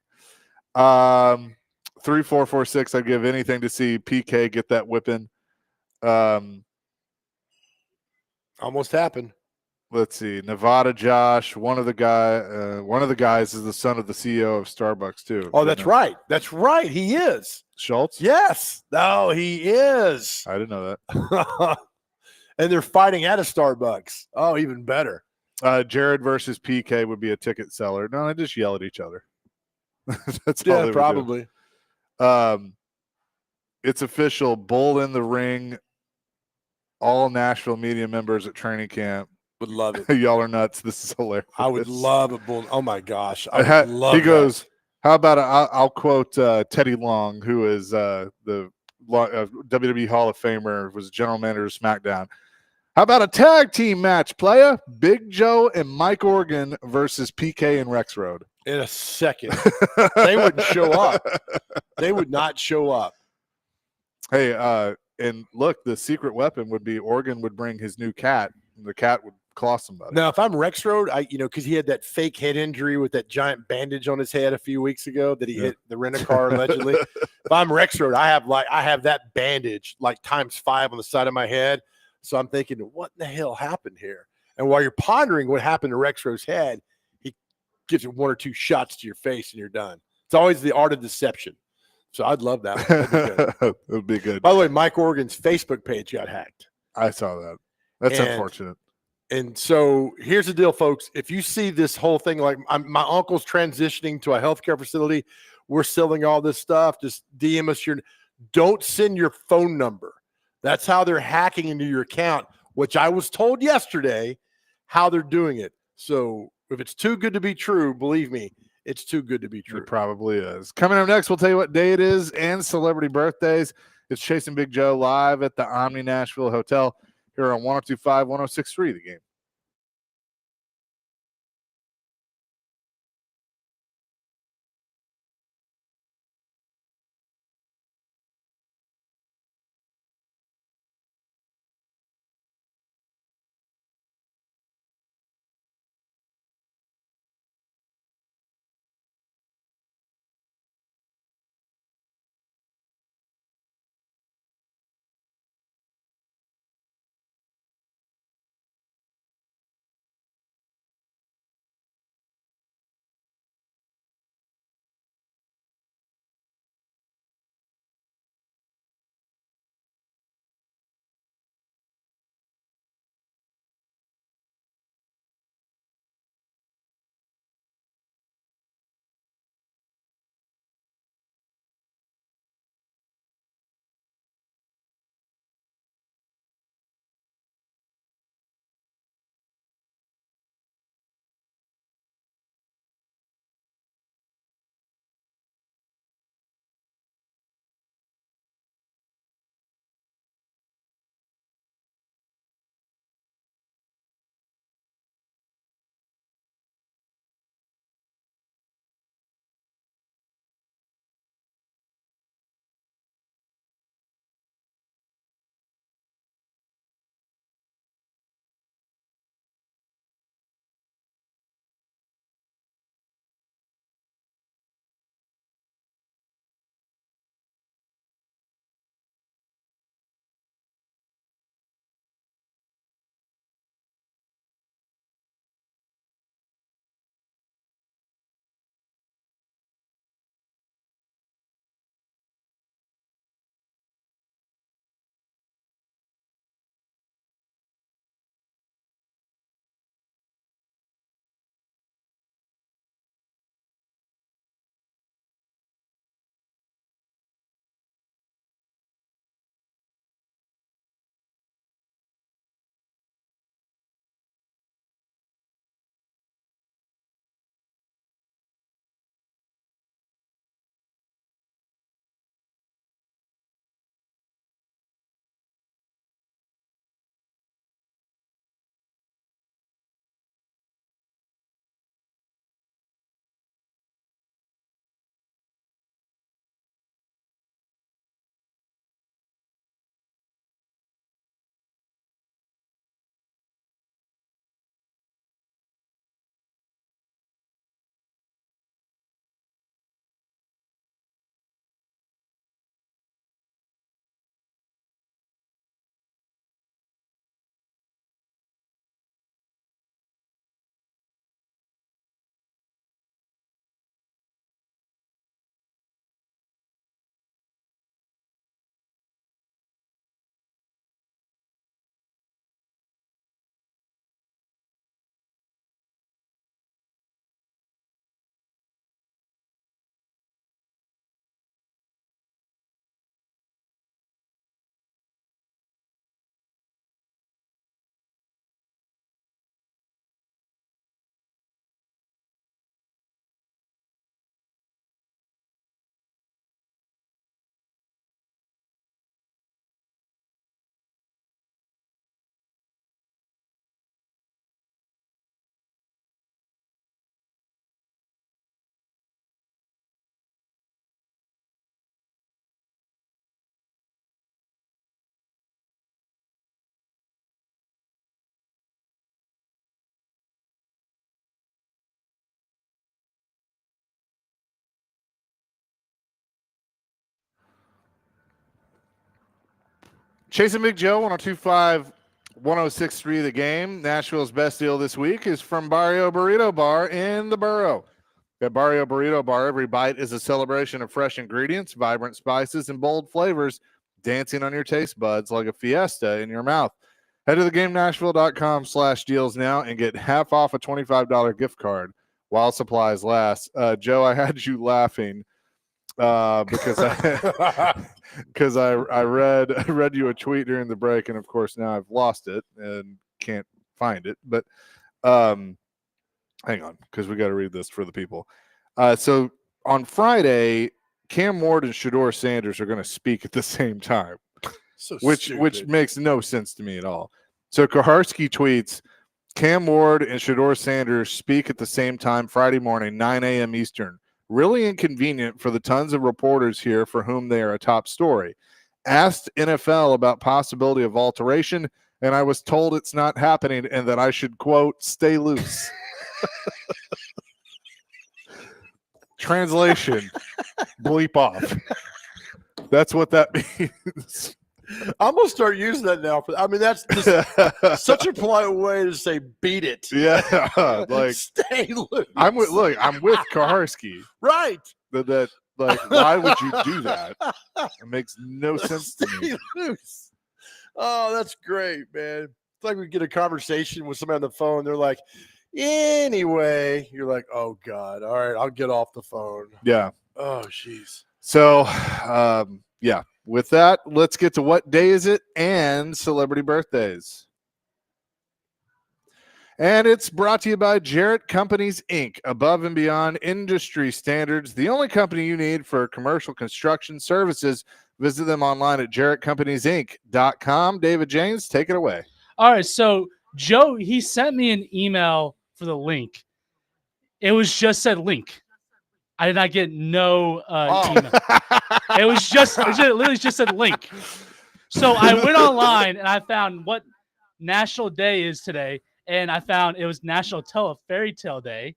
3446. I'd give anything to see PK get that whipping. Almost happened. Let's see. Nevada Josh, one of the guys is the son of the CEO of Starbucks too. Oh, that's right. That's right. He is. Schultz? Yes. No, he is. I didn't know that. And they're fighting at a Starbucks. Oh, even better. Jared versus PK would be a ticket seller. No, they just yell at each other. That's all they would probably. Do. It's official. Bull in the ring. All Nashville media members at training camp. Would love it. Y'all are nuts. This is hilarious. I would love a bull. Oh my gosh. He goes, how about I'll quote Teddy Long, who is the WWE Hall of Famer, was general manager of SmackDown. How about a tag team match, playa? Big Joe and Mike Organ versus PK and Rex Road. In a second. They wouldn't show up. They would not show up. Hey, and look, the secret weapon would be Organ would bring his new cat, and the cat would claw somebody. Now, if I'm Rex Road, because he had that fake head injury with that giant bandage on his head a few weeks ago that he hit the rent-a-car allegedly. If I'm Rex Road, I have that bandage like times 5 on the side of my head. So I'm thinking, what in the hell happened here? And while you're pondering what happened to Rexroth's head, he gives you 1 or 2 shots to your face and you're done. It's always the art of deception. So I'd love that. That'd be good. It would be good. By the way, Mike Organ's Facebook page got hacked. I saw that. That's And- unfortunate. And so here's the deal, folks. If you see this whole thing, like my uncle's transitioning to a healthcare facility, we're selling all this stuff. Just DM us don't send your phone number. That's how they're hacking into your account, which I was told yesterday how they're doing it. So if it's too good to be true, believe me, it's too good to be true. It probably is. Coming up next, we'll tell you what day it is and celebrity birthdays. It's Chasing Big Joe live at the Omni Nashville Hotel here on 102.5, 106.3 The Game. Chasing Big Joe on 102.5, 106.3 The Game. Nashville's best deal this week is from Barrio Burrito Bar in the borough. At Barrio Burrito Bar, every bite is a celebration of fresh ingredients, vibrant spices, and bold flavors dancing on your taste buds like a fiesta in your mouth. Head to thegamenashville.com/deals now and get half off a $25 gift card while supplies last. Joe, I had you laughing because I read you a tweet during the break, and of course now I've lost it and can't find it. But hang on, because we got to read this for the people. So on Friday, Cam Ward and Shedeur Sanders are going to speak at the same time, which makes no sense to me at all. So Kaharski tweets, Cam Ward and Shedeur Sanders speak at the same time Friday morning, 9 a.m. Eastern. Really inconvenient for the tons of reporters here for whom they are a top story. Asked NFL about possibility of alteration, and I was told it's not happening and that I should, quote, stay loose. Translation, bleep off. That's what that means. I'm gonna start using that now. That's just such a polite way to say "beat it." Yeah, like stay loose. I'm with Kaharski. Right. That why would you do that? It makes no sense to me. Stay loose. Oh, that's great, man. It's like we get a conversation with somebody on the phone. They're like, anyway, you're like, oh God, all right, I'll get off the phone. Yeah. Oh, jeez. So, yeah. With that, let's get to what day is it and celebrity birthdays. And it's brought to you by Jarrett Companies, Inc., above and beyond industry standards. The only company you need for commercial construction services. Visit them online at jarrettcompaniesinc.com. David James, take it away. All right. So Joe, he sent me an email for the link. It was just said link. I did not get no email. It literally just said link. So I went online and I found what National Day is today. And I found it was National Tell a Fairy Tale Day,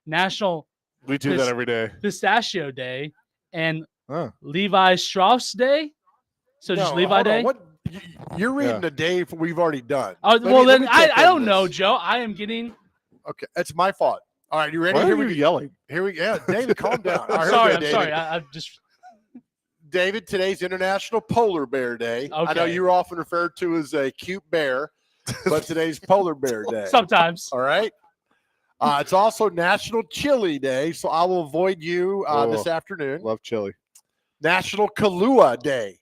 National We do that every day. Pistachio Day, and Levi Strauss Day. So just Levi Day. What you're reading the day we've already done. Well, then I don't know, Joe. I am getting. Okay, it's my fault. All right, you ready? Why are you yelling? Here we go. David, calm down. I'm sorry. I'm just. David, today's International Polar Bear Day. Okay. I know you're often referred to as a cute bear, but today's Polar Bear Day. Sometimes. All right. It's also National Chili Day, so I will avoid you this afternoon. Love chili. National Kahlua Day.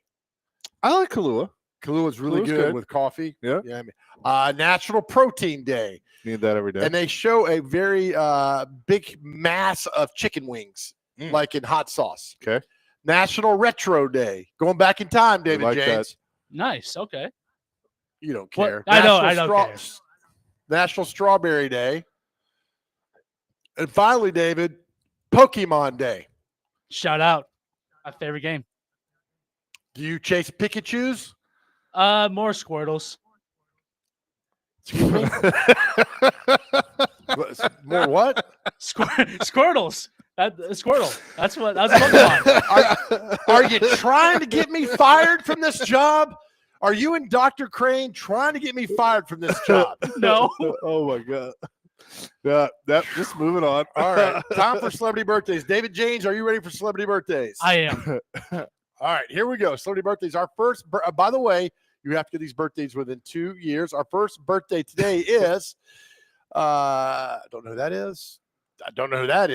I like Kahlua. Kahlua is really Kalua's good good. with coffee. Yeah. National Protein Day. Need that every day. And they show a very big mass of chicken wings, like in hot sauce. Okay. National Retro Day. Going back in time, David like James. that. Nice. Okay. You don't care. I don't care. National Strawberry Day. And finally, David, Pokemon Day. Shout out. My favorite game. Do you chase Pikachus? More Squirtles. Excuse me? More what? Squirtles. Squirtle. That's Pokemon. Are you trying to get me fired from this job? Are you and Dr. Crane trying to get me fired from this job? No. Oh my God. Yeah, just moving on. All right. Time for celebrity birthdays. David James, are you ready for celebrity birthdays? I am. All right, here we go. Celebrity birthdays. Our first, by the way, you have to get these birthdays within 2 years. Our first birthday today is, I don't know who that is. Don't know who that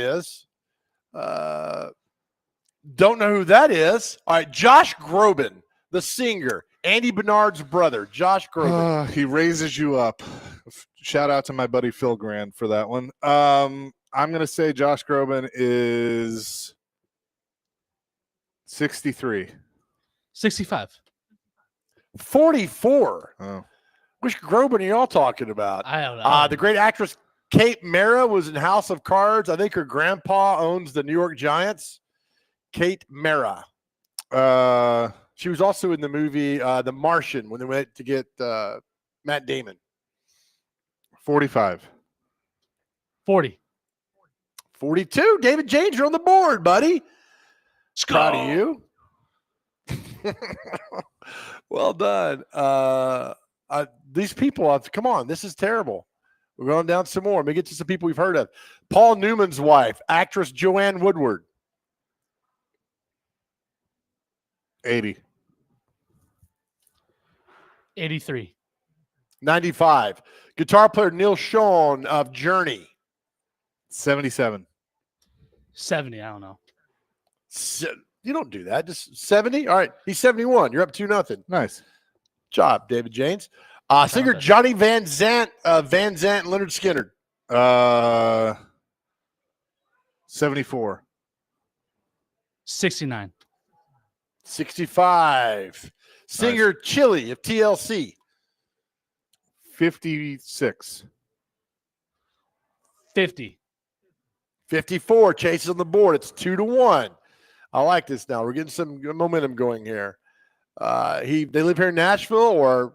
is. All right, Josh Groban, the singer, Andy Bernard's brother, Josh Groban. He raises you up. Shout out to my buddy Phil Grand for that one. I'm going to say Josh Groban is 63. 65. 44. Oh. Which Groban are y'all talking about? I don't know. The great actress Kate Mara was in House of Cards. I think her grandpa owns the New York Giants. Kate Mara. She was also in the movie The Martian when they went to get Matt Damon. 45. 40. 42. David James, you're on the board, buddy. Proud of you. Well done. These people, come on, this is terrible. We're going down some more. Let me get to some people we've heard of. Paul Newman's wife, actress Joanne Woodward. 80. 83. 95. Guitar player Neil Schon of Journey. 77. 70. I don't know. You don't do that. Just 70? All right. He's 71. You're up 2-0. Nice. Job, David James. Singer Johnny Van Zant, and Leonard Skinner. 74. 69. 65. Singer Chili of TLC. 56. 50. 54. Chase is on the board. It's 2-1. I like this now. We're getting some momentum going here. They live here in Nashville or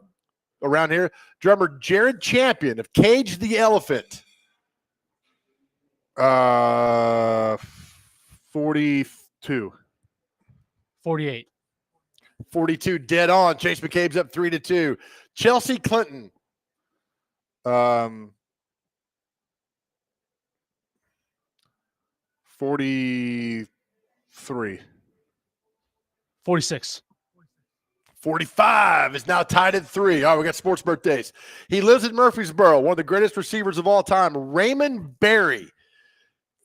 around here. Drummer Jared Champion of Cage the Elephant. 42. 48. 42. Dead on. Chase McCabe's up 3-2. Chelsea Clinton. 43. 46. 45 is now tied at 3. All right, we got sports birthdays. He lives in Murfreesboro, one of the greatest receivers of all time, Raymond Berry,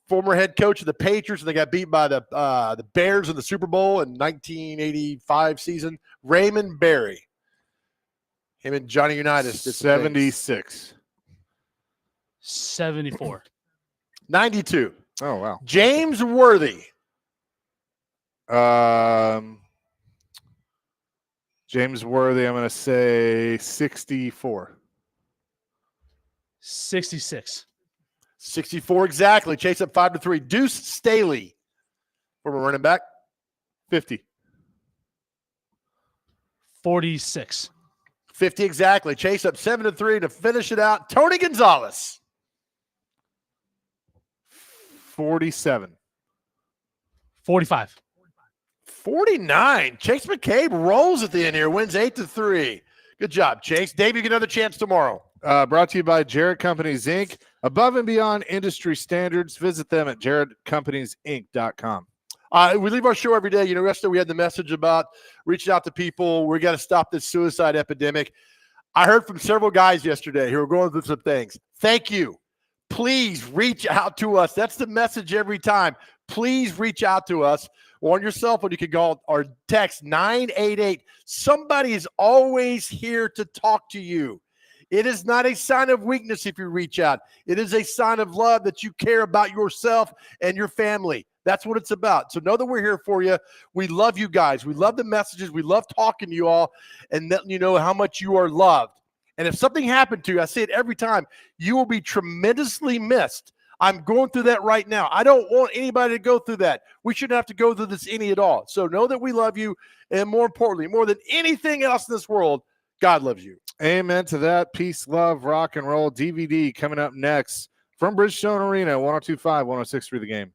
former head coach of the Patriots, and they got beat by the Bears in the Super Bowl in 1985 season. Raymond Berry. Him and Johnny Unitas. 76. 74. 92. Oh, wow. James Worthy. James Worthy, I'm going to say 64. 66. 64 exactly. Chase up 5-3. Deuce Staley, former running back. 50. 46. 50 exactly. Chase up 7-3 to finish it out. Tony Gonzalez. 47. 45. 49. Chase McCabe rolls at the end here, wins 8-3. Good job, Chase. Dave, you get another chance tomorrow. Brought to you by Jared Companies, Inc. Above and beyond industry standards. Visit them at jaredcompaniesinc.com. We leave our show every day. Yesterday we had the message about reaching out to people. We got to stop this suicide epidemic. I heard from several guys yesterday who are going through some things. Thank you. Please reach out to us. That's the message every time. Please reach out to us. On your cell phone, you can call or text 988. Somebody is always here to talk to you. It is not a sign of weakness if you reach out. It is a sign of love that you care about yourself and your family. That's what it's about. So know that we're here for you. We love you guys. We love the messages. We love talking to you all and letting you know how much you are loved. And if something happened to you, I say it every time, you will be tremendously missed. I'm going through that right now. I don't want anybody to go through that. We shouldn't have to go through this any at all. So know that we love you. And more importantly, more than anything else in this world, God loves you. Amen to that. Peace, love, rock and roll. DVD coming up next from Bridgestone Arena, 102.5, 106.3 The Game.